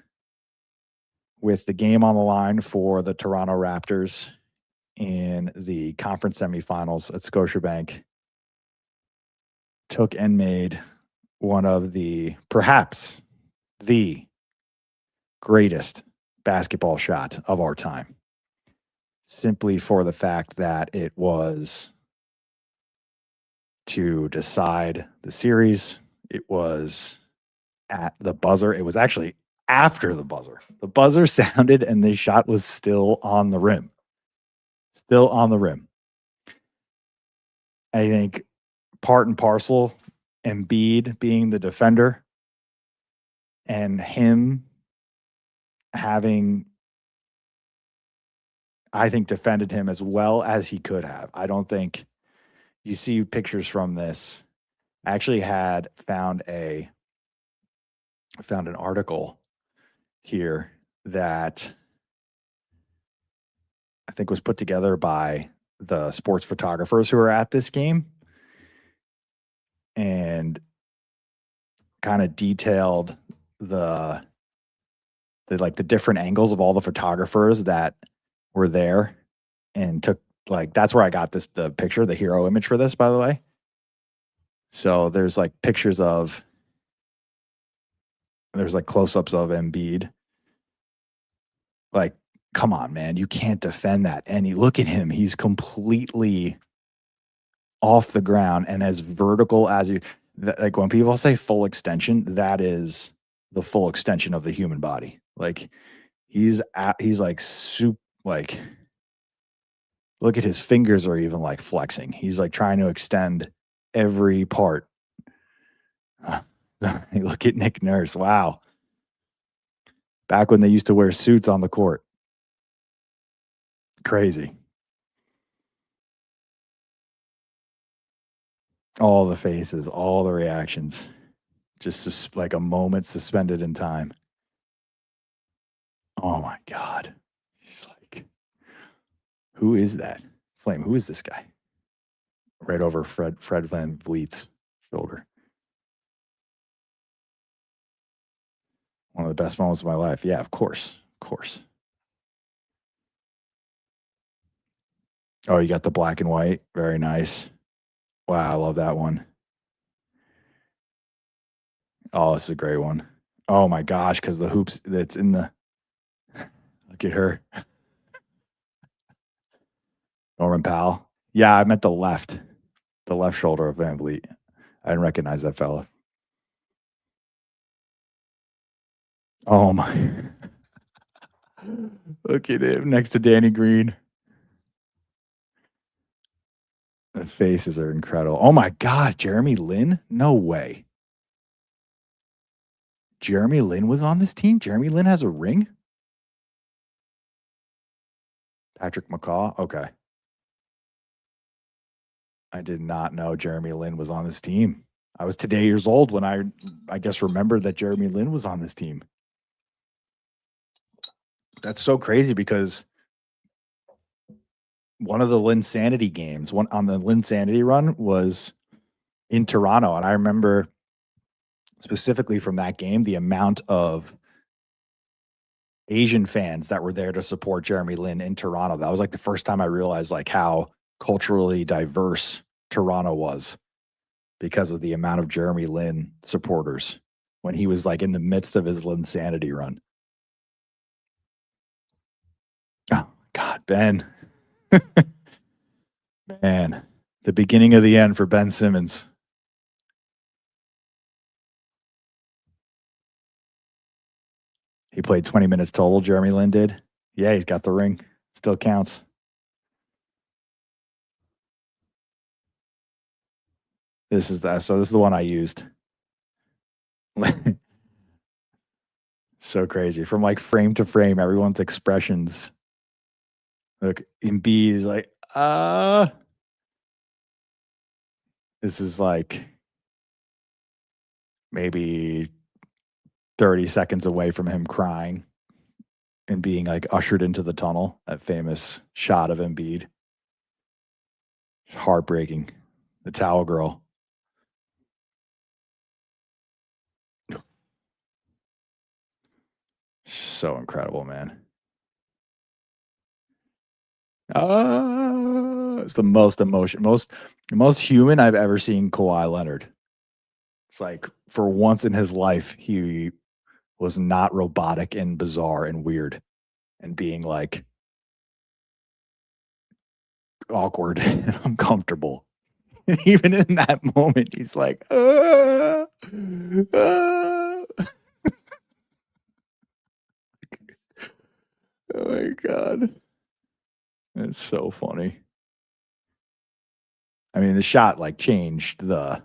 with the game on the line for the Toronto Raptors in the conference semifinals at Scotiabank, took and made one of perhaps the greatest basketball shot of our time. Simply for the fact that it was to decide the series. It was at the buzzer. It was actually after the buzzer. The buzzer sounded and the shot was still on the rim. Still on the rim. I think part and parcel, Embiid being the defender and him having, I think, defended him as well as he could have. I don't think you see pictures from this. I actually had found an article here that I think was put together by the sports photographers who were at this game and kind of detailed the different angles of all the photographers that were there and took, like, that's where I got the picture, the hero image for this, by the way. So there's like pictures of, there's like close-ups of Embiid. Like, come on, man, you can't defend that. And you look at him, he's completely off the ground and as vertical as you, like when people say full extension, that is the full extension of the human body. Like he's like like, look at his fingers are even like flexing. He's like trying to extend every part. Look at Nick Nurse. Wow. Back when they used to wear suits on the court. Crazy. All the faces, all the reactions. Just like a moment suspended in time. Oh my God. He's like, who is that? Flame, who is this guy? Right over Fred VanVleet's shoulder. One of the best moments of my life. Yeah, of course. Of course. Oh, you got the black and white. Very nice. Wow, I love that one. Oh, this is a great one. Oh my gosh, because the hoops that's in the, look at her. Norman Powell. Yeah, I meant the left shoulder of VanVleet. I didn't recognize that fella. Oh my. Look at him next to Danny Green. The faces are incredible. Oh my God, Jeremy Lin? No way. Jeremy Lin was on this team? Jeremy Lin has a ring? Patrick McCaw? Okay. I did not know Jeremy Lin was on this team. I was today years old when I guess remembered that Jeremy Lin was on this team. That's so crazy because one of the Linsanity games, one on the Linsanity run was in Toronto. And I remember specifically from that game, the amount of Asian fans that were there to support Jeremy Lin in Toronto. That was like the first time I realized like how culturally diverse Toronto was because of the amount of Jeremy Lin supporters when he was like in the midst of his Linsanity run. Oh God, Ben. Man, the beginning of the end for Ben Simmons. He played 20 minutes total, Jeremy Lin did. Yeah, he's got the ring. Still counts. This is the one I used. So crazy. From like frame to frame, everyone's expressions. Look, Embiid is like, this is like maybe 30 seconds away from him crying and being like ushered into the tunnel. That famous shot of Embiid. Heartbreaking. The towel girl. So incredible, man. It's the most most human I've ever seen Kawhi Leonard. It's like for once in his life, he was not robotic and bizarre and weird and being like awkward and uncomfortable. And even in that moment, he's like, oh my God. It's so funny. I mean, the shot like changed the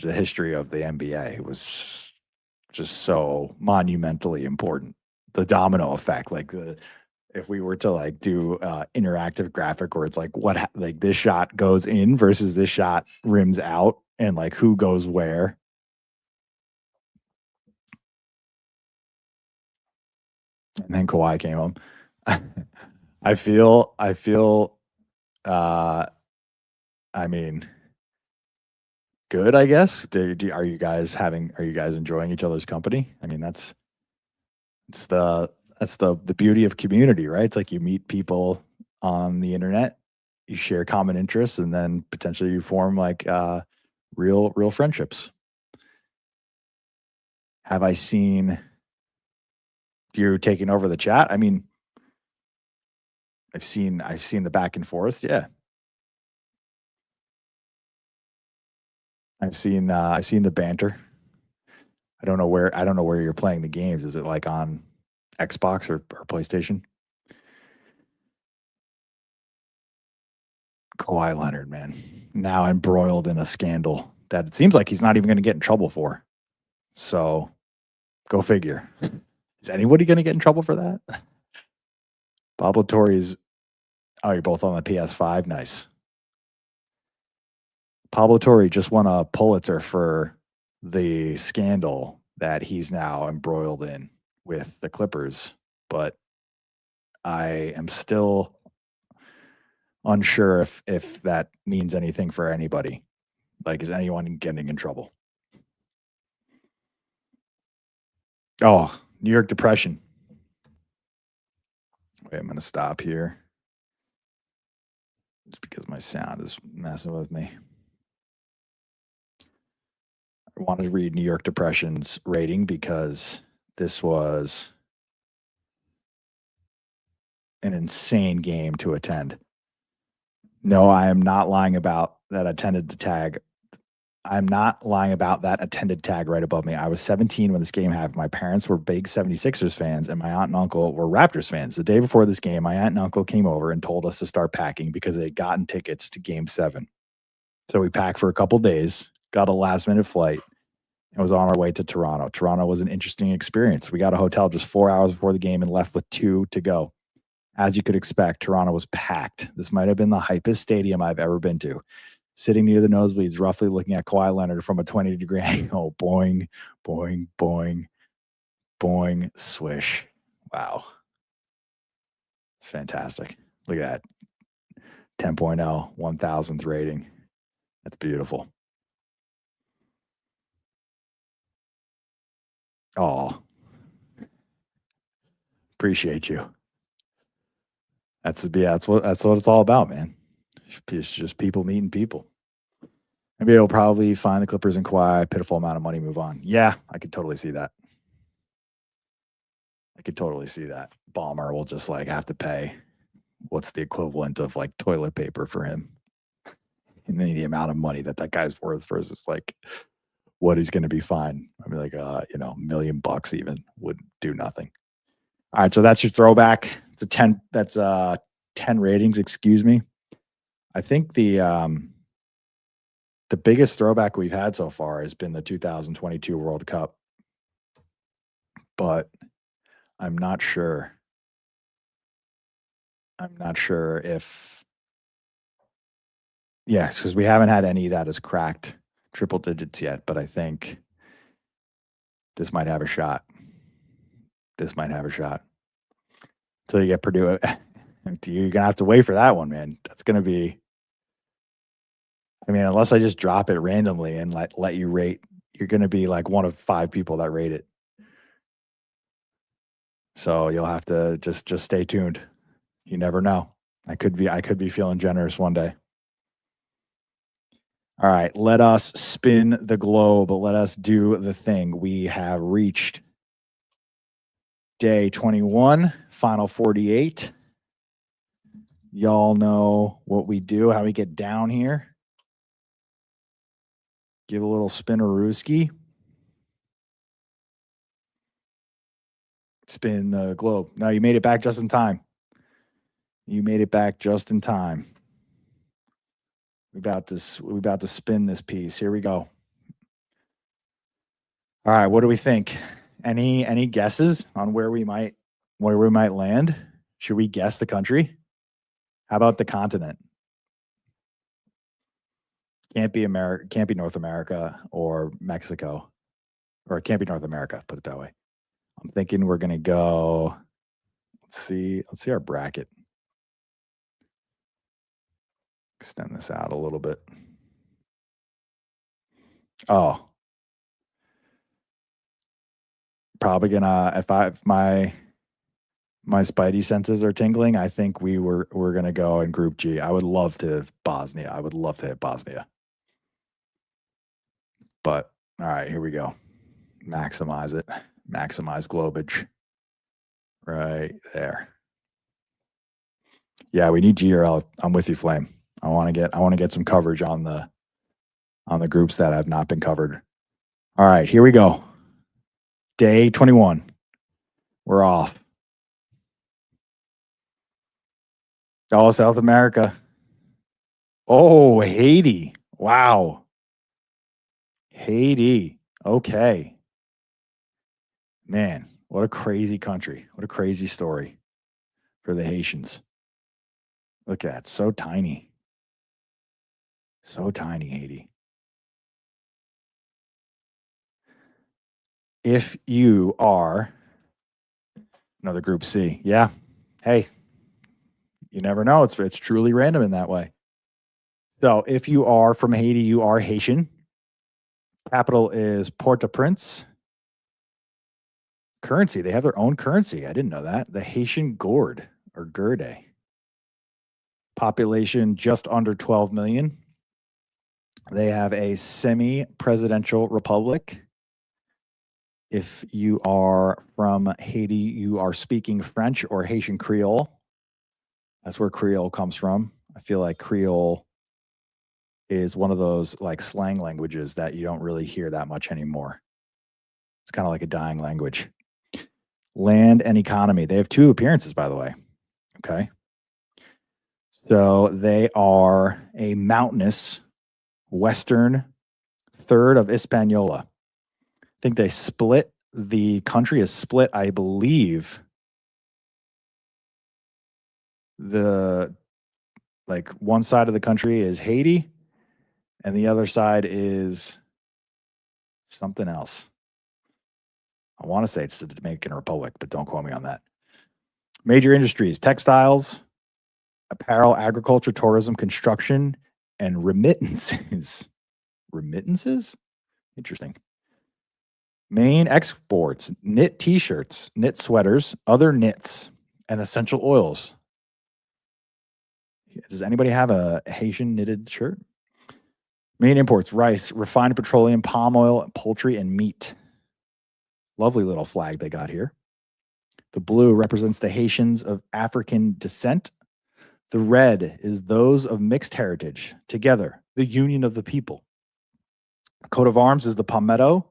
history of the NBA. It was just so monumentally important. The domino effect, like if we were to like do interactive graphic where it's like like this shot goes in versus this shot rims out and like who goes where. And then Kawhi came home. I feel I mean good, I guess. Are you guys enjoying each other's company? I mean, that's the beauty of community, right? It's like you meet people on the internet, you share common interests, and then potentially you form like real friendships. Have I seen you taking over the chat? I mean, I've seen the back and forth. Yeah. I've seen the banter. I don't know where you're playing the games. Is it like on Xbox or PlayStation? Kawhi Leonard, man, now embroiled in a scandal that it seems like he's not even going to get in trouble for. So, go figure. Is anybody going to get in trouble for that? Pablo Torre's. Oh, you're both on the PS5. Nice. Pablo Torre just won a Pulitzer for the scandal that he's now embroiled in with the Clippers, but I am still unsure if that means anything for anybody. Like, is anyone getting in trouble? Oh, New York Depression. Wait, I'm going to stop here. It's because my sound is messing with me. I wanted to read New York Depression's rating because this was an insane game to attend. No, I am not lying about that attended the tag. I'm not lying about that attended tag right above me. I was 17 when this game happened. My parents were big 76ers fans, and my aunt and uncle were Raptors fans. The day before this game, my aunt and uncle came over and told us to start packing because they had gotten tickets to Game 7. So we packed for a couple days, got a last-minute flight, and was on our way to Toronto. Toronto was an interesting experience. We got a hotel just 4 hours before the game and left with 2 to go. As you could expect, Toronto was packed. This might have been the hypest stadium I've ever been to. Sitting near the nosebleeds, roughly looking at Kawhi Leonard from a 20-degree angle. Boing, boing, boing, boing, swish. Wow. It's fantastic. Look at that. 10.0, 1,000th rating. That's beautiful. Oh, appreciate you. That's what it's all about, man. It's just people meeting people. Maybe it'll probably find the Clippers and Kawhi, pitiful amount of money, move on. Yeah, I could totally see that. Ballmer will just like have to pay what's the equivalent of like toilet paper for him. And then the amount of money that guy's worth versus like what he's going to be fined. I mean, like, $1 million even would do nothing. All right. So that's your throwback. The 10, that's 10 ratings, excuse me. I think the biggest throwback we've had so far has been the 2022 World Cup, but I'm not sure if, yes, because we haven't had any that has cracked triple digits yet, but I think this might have a shot. Until you get Purdue. You're going to have to wait for that one, man. That's going to be, I mean, unless I just drop it randomly and let you rate, you're going to be like one of 5 people that rate it. So you'll have to just stay tuned. You never know. I could be feeling generous one day. All right, let us spin the globe. Let us do the thing. We have reached day 21, final 48. Y'all know what we do, how we get down here. Give a little spinnerooski. Spin the globe. No, you made it back just in time. We about to spin this piece. Here we go. All right, what do we think? Any guesses on where we might land? Should we guess the country? How about the continent? Can't be America, can't be North America or Mexico. Or it can't be North America, put it that way. I'm thinking we're gonna go. Let's see our bracket. Extend this out a little bit. Oh. Probably gonna if my spidey senses are tingling, I think we're gonna go in Group G. I would love to Bosnia. I would love to hit Bosnia. But all right, here we go. Maximize it. Maximize globage. Right there. Yeah, we need G or L. I'm with you, Flame. I want to get some coverage on the groups that have not been covered. All right, here we go. Day 21. We're off. Oh, South America. Oh, Haiti. Wow. Haiti. Okay. Man, what a crazy country. What a crazy story for the Haitians. Look at that. So tiny. So tiny, Haiti. If you are another Group C, yeah. Hey, you never know. It's truly random in that way. So if you are from Haiti, you are Haitian. Capital is Port-au-Prince. Currency, they have their own currency. I didn't know that. The Haitian gourd or gourde. Population just under 12 million. They have a semi-presidential republic. If you are from Haiti, you are speaking French or Haitian Creole. That's where Creole comes from. I feel like Creole is one of those like slang languages that you don't really hear that much anymore. It's kind of like a dying language. Land and economy. They have 2 appearances, by the way. Okay. So they are a mountainous western third of Hispaniola. I think they split, the country is split, I believe. Like one side of the country is Haiti and the other side is something else. I want to say it's the Dominican Republic, but don't quote me on that. Major industries: textiles, apparel, agriculture, tourism, construction, and remittances. Remittances? Interesting. Main exports: knit t-shirts, knit sweaters, other knits, and essential oils. Does anybody have a Haitian knitted shirt? Main imports: rice, refined petroleum, palm oil, poultry, and meat. Lovely little flag they got here. The blue represents the Haitians of African descent. The red is those of mixed heritage. Together, the union of the people. Coat of arms is the palmetto,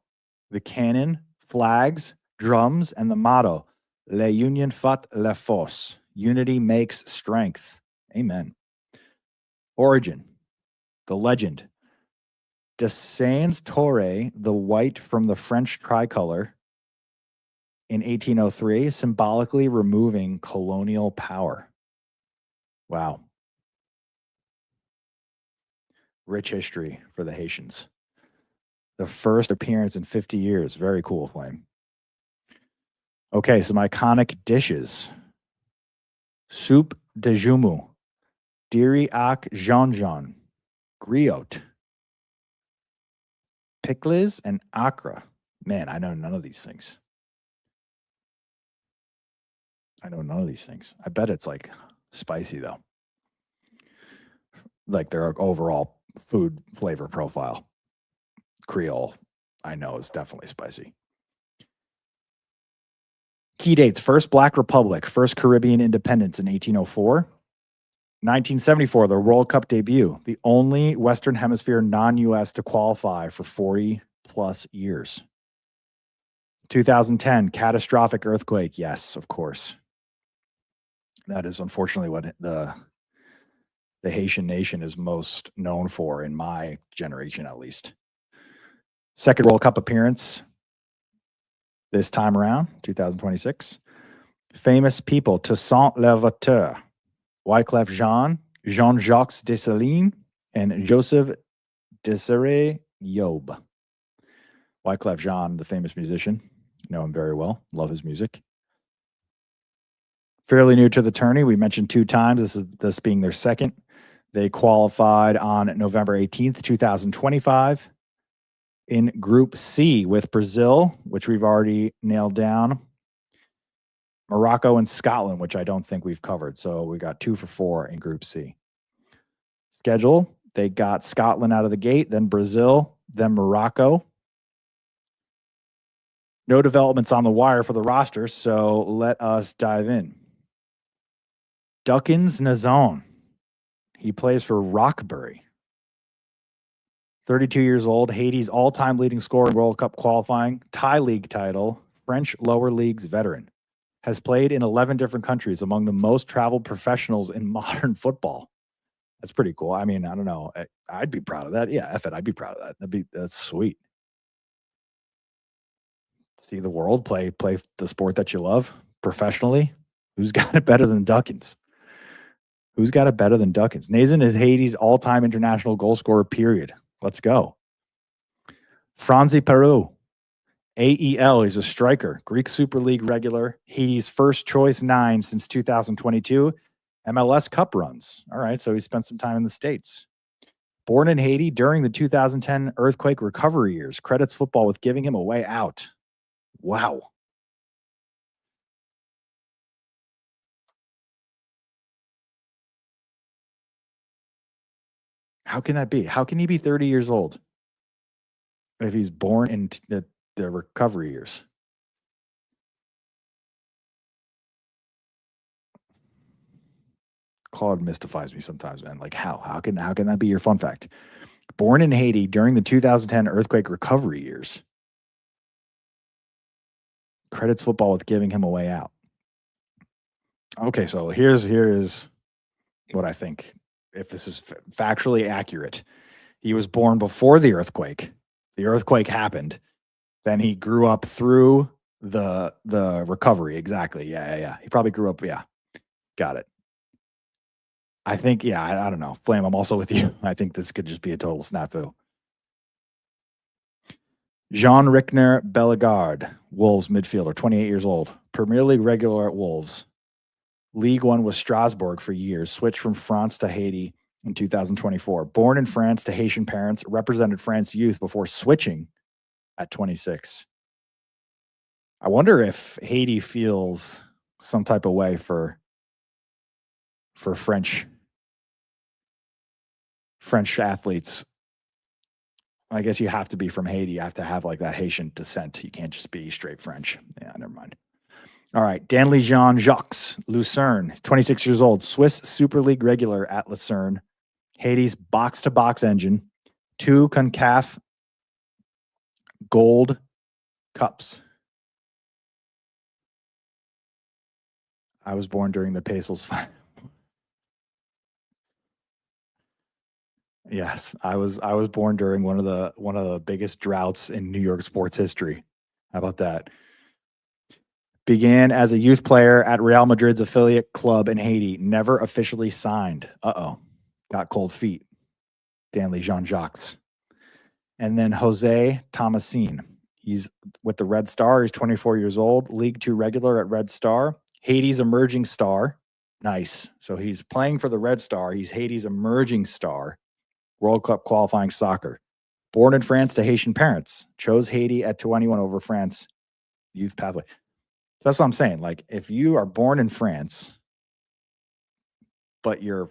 the cannon, flags, drums, and the motto, Le union fait la force. Unity makes strength. Amen. Origin, the legend. De Saint-Torre, the white from the French tricolor in 1803, symbolically removing colonial power. Wow. Rich history for the Haitians. The first appearance in 50 years. Very cool, Flame. Okay, some iconic dishes. Soup de jumeau, diri ak jean-jean, griot, pickles, and akra. Man, I know none of these things. I bet it's like spicy though. Like their overall food flavor profile. Creole, I know, is definitely spicy. Key dates: First Black Republic, first Caribbean independence in 1804. 1974, the World Cup debut, the only Western Hemisphere non-US to qualify for 40 plus years. 2010, catastrophic earthquake. Yes, of course. That is unfortunately what the Haitian nation is most known for, in my generation at least. Second World Cup appearance, this time around, 2026. Famous people: Toussaint Louverture, Wyclef Jean, Jean-Jacques Dessalines, and Joseph Desiree Yob. Wyclef Jean, the famous musician. Know him very well. Love his music. Fairly new to the tourney. We mentioned 2 times. This being their second. They qualified on November 18th, 2025 in Group C with Brazil, which we've already nailed down, Morocco, and Scotland, which I don't think we've covered. So we got 2 for 4 in Group C. Schedule: they got Scotland out of the gate, then Brazil, then Morocco. No developments on the wire for the roster, so let us dive in. Duckens Nazon. He plays for Rockbury. 32 years old, Haiti's all-time leading scorer in World Cup qualifying, Thai League title, French lower leagues veteran. Has played in 11 different countries, among the most traveled professionals in modern football. That's pretty cool. I mean, I don't know. I'd be proud of that. Yeah, F it. I'd be proud of that. That's sweet. See the world play the sport that you love professionally. Who's got it better than Duckens? Who's got it better than Duckens? Nazon is Haiti's all-time international goal scorer, period. Let's go. Franzi Peru. AEL, he's a striker. Greek Super League regular. Haiti's first choice 9 since 2022. MLS Cup runs. All right, so he spent some time in the States. Born in Haiti during the 2010 earthquake recovery years. Credits football with giving him a way out. Wow. How can that be? How can he be 30 years old if he's born in the recovery years? Claude mystifies me sometimes, man. Like how? How can that be your fun fact? Born in Haiti during the 2010 earthquake recovery years. Credits football with giving him a way out. Okay, so here's what I think. If this is factually accurate, he was born before the earthquake. The earthquake happened. Then he grew up through the recovery. Exactly. Yeah. He probably grew up. Yeah. Got it. I think, yeah, I don't know. Flame, I'm also with you. I think this could just be a total snafu. Jean Rickner Bellegarde, Wolves midfielder, 28 years old. Premier League regular at Wolves. League One with Strasbourg for years. Switched from France to Haiti in 2024. Born in France to Haitian parents. Represented France youth before switching at 26. I wonder if Haiti feels some type of way for French athletes. I guess you have to be from Haiti. You have to have like that Haitian descent. You can't just be straight French. Yeah, never mind. All right. Danley Jean-Jacques, Lucerne, 26 years old. Swiss Super League regular at Lucerne. Haiti's box-to-box engine. 2 CONCACAF Gold Cups. I was born during the Pacels. Yes, I was born during one of the biggest droughts in New York sports history. How about that? Began as a youth player at Real Madrid's affiliate club in Haiti. Never officially signed. Got cold feet. Danley Jean-Jacques. And then Jose Tomasine. He's with the Red Star. He's 24 years old. League 2 regular at Red Star. Haiti's emerging star. Nice. So he's playing for the Red Star. He's Haiti's emerging star. World Cup qualifying soccer. Born in France to Haitian parents. Chose Haiti at 21 over France. Youth pathway. So that's what I'm saying. Like, if you are born in France, but your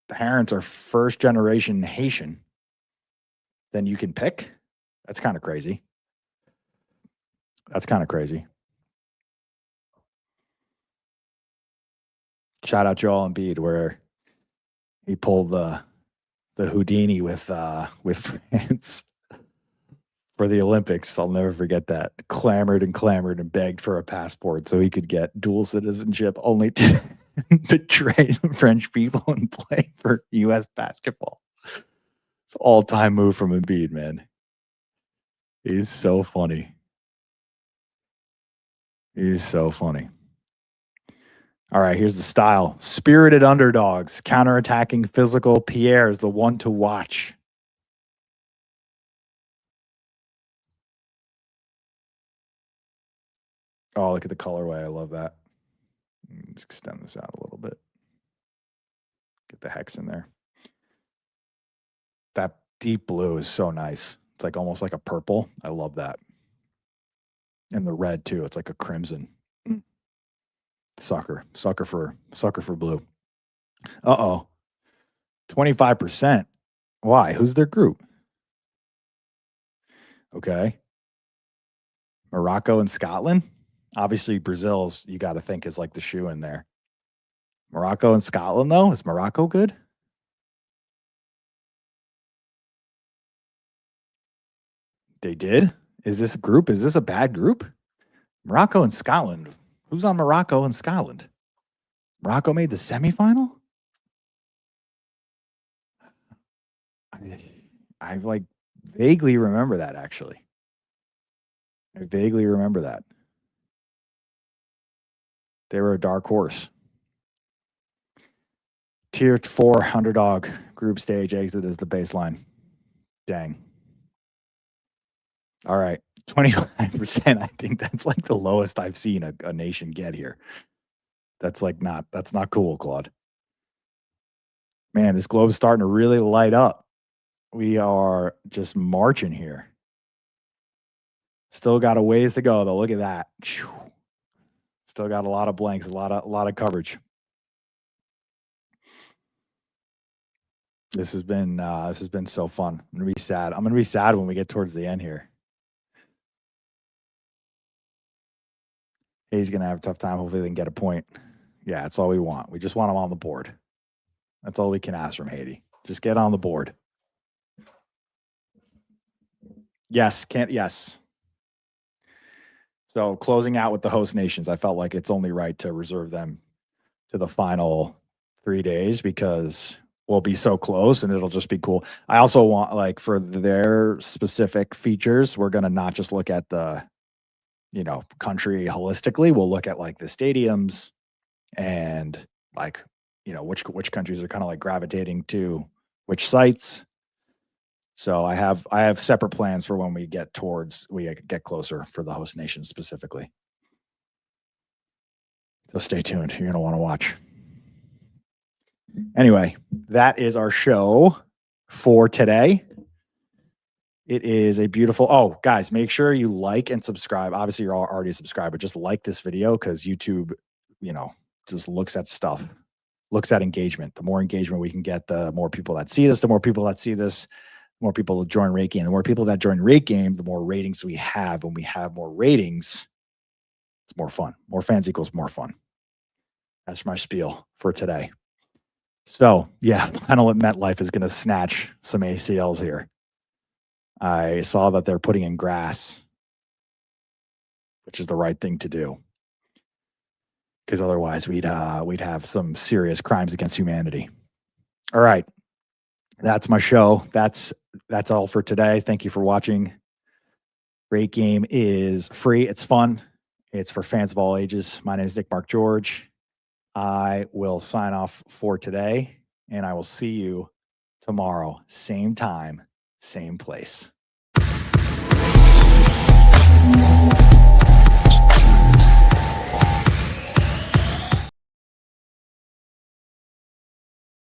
parents are first generation Haitian, then you can pick. That's kind of crazy. Shout out Joel Embiid, where he pulled the Houdini with France for the Olympics. I'll never forget that. Clamored and begged for a passport so he could get dual citizenship, only to betray the French people and play for U.S. basketball. It's an all-time move from Embiid, man. He's so funny. He's so funny. All right, here's the style. Spirited underdogs, counterattacking physical. Pierre is the one to watch. Oh, look at the colorway. I love that. Let's extend this out a little bit. Get the hex in there. That deep blue is so nice. It's like almost like a purple. I love that. And the red too. It's like a crimson. Sucker for blue. 25%. Why? Who's their group? Okay. Morocco and Scotland. Obviously, Brazil's, you got to think, is like the shoe in there. Morocco and Scotland, though? Is Morocco good? They did? Is this a bad group? Morocco and Scotland. Who's on Morocco and Scotland? Morocco made the semifinal? I like vaguely remember that, actually. I vaguely remember that. They were a dark horse. Tier 4 underdog group stage exit is the baseline. Dang. All right. 25%. I think that's like the lowest I've seen a nation get here. That's not cool, Claude. Man, this globe's starting to really light up. We are just marching here. Still got a ways to go, though. Look at that. Still got a lot of blanks, a lot of coverage. This has been so fun. I'm gonna be sad. I'm gonna be sad when we get towards the end here. He's gonna have a tough time. Hopefully they can get a point. Yeah, that's all we want. We just want him on the board. That's all we can ask from Haiti. Just get on the board. Yes, yes. So closing out with the host nations, I felt like it's only right to reserve them to the final 3 days because we'll be so close and it'll just be cool. I also want, like, for their specific features, we're going to not just look at the, country holistically. We'll look at like the stadiums and like, which countries are kind of like gravitating to which sites. So I have separate plans for when we get closer for the host nation specifically. So stay tuned. You're going to want to watch. Anyway, that is our show for today. It is a beautiful, guys, make sure you like and subscribe. Obviously, you're all already subscribed, but just like this video because YouTube, just looks at stuff, looks at engagement. The more engagement we can get, the more people that see this, the more people that see this, the more people that join RateGame. The more people that join RateGame, the more ratings we have. When we have more ratings, it's more fun. More fans equals more fun. That's my spiel for today. So, yeah, I don't know what MetLife is going to snatch some ACLs here. I saw that they're putting in grass, which is the right thing to do. Because otherwise we'd have some serious crimes against humanity. All right. That's my show. That's all for today. Thank you for watching. RateGame is free. It's fun. It's for fans of all ages. My name is Nick Mark George. I will sign off for today, and I will see you tomorrow. Same time, same place.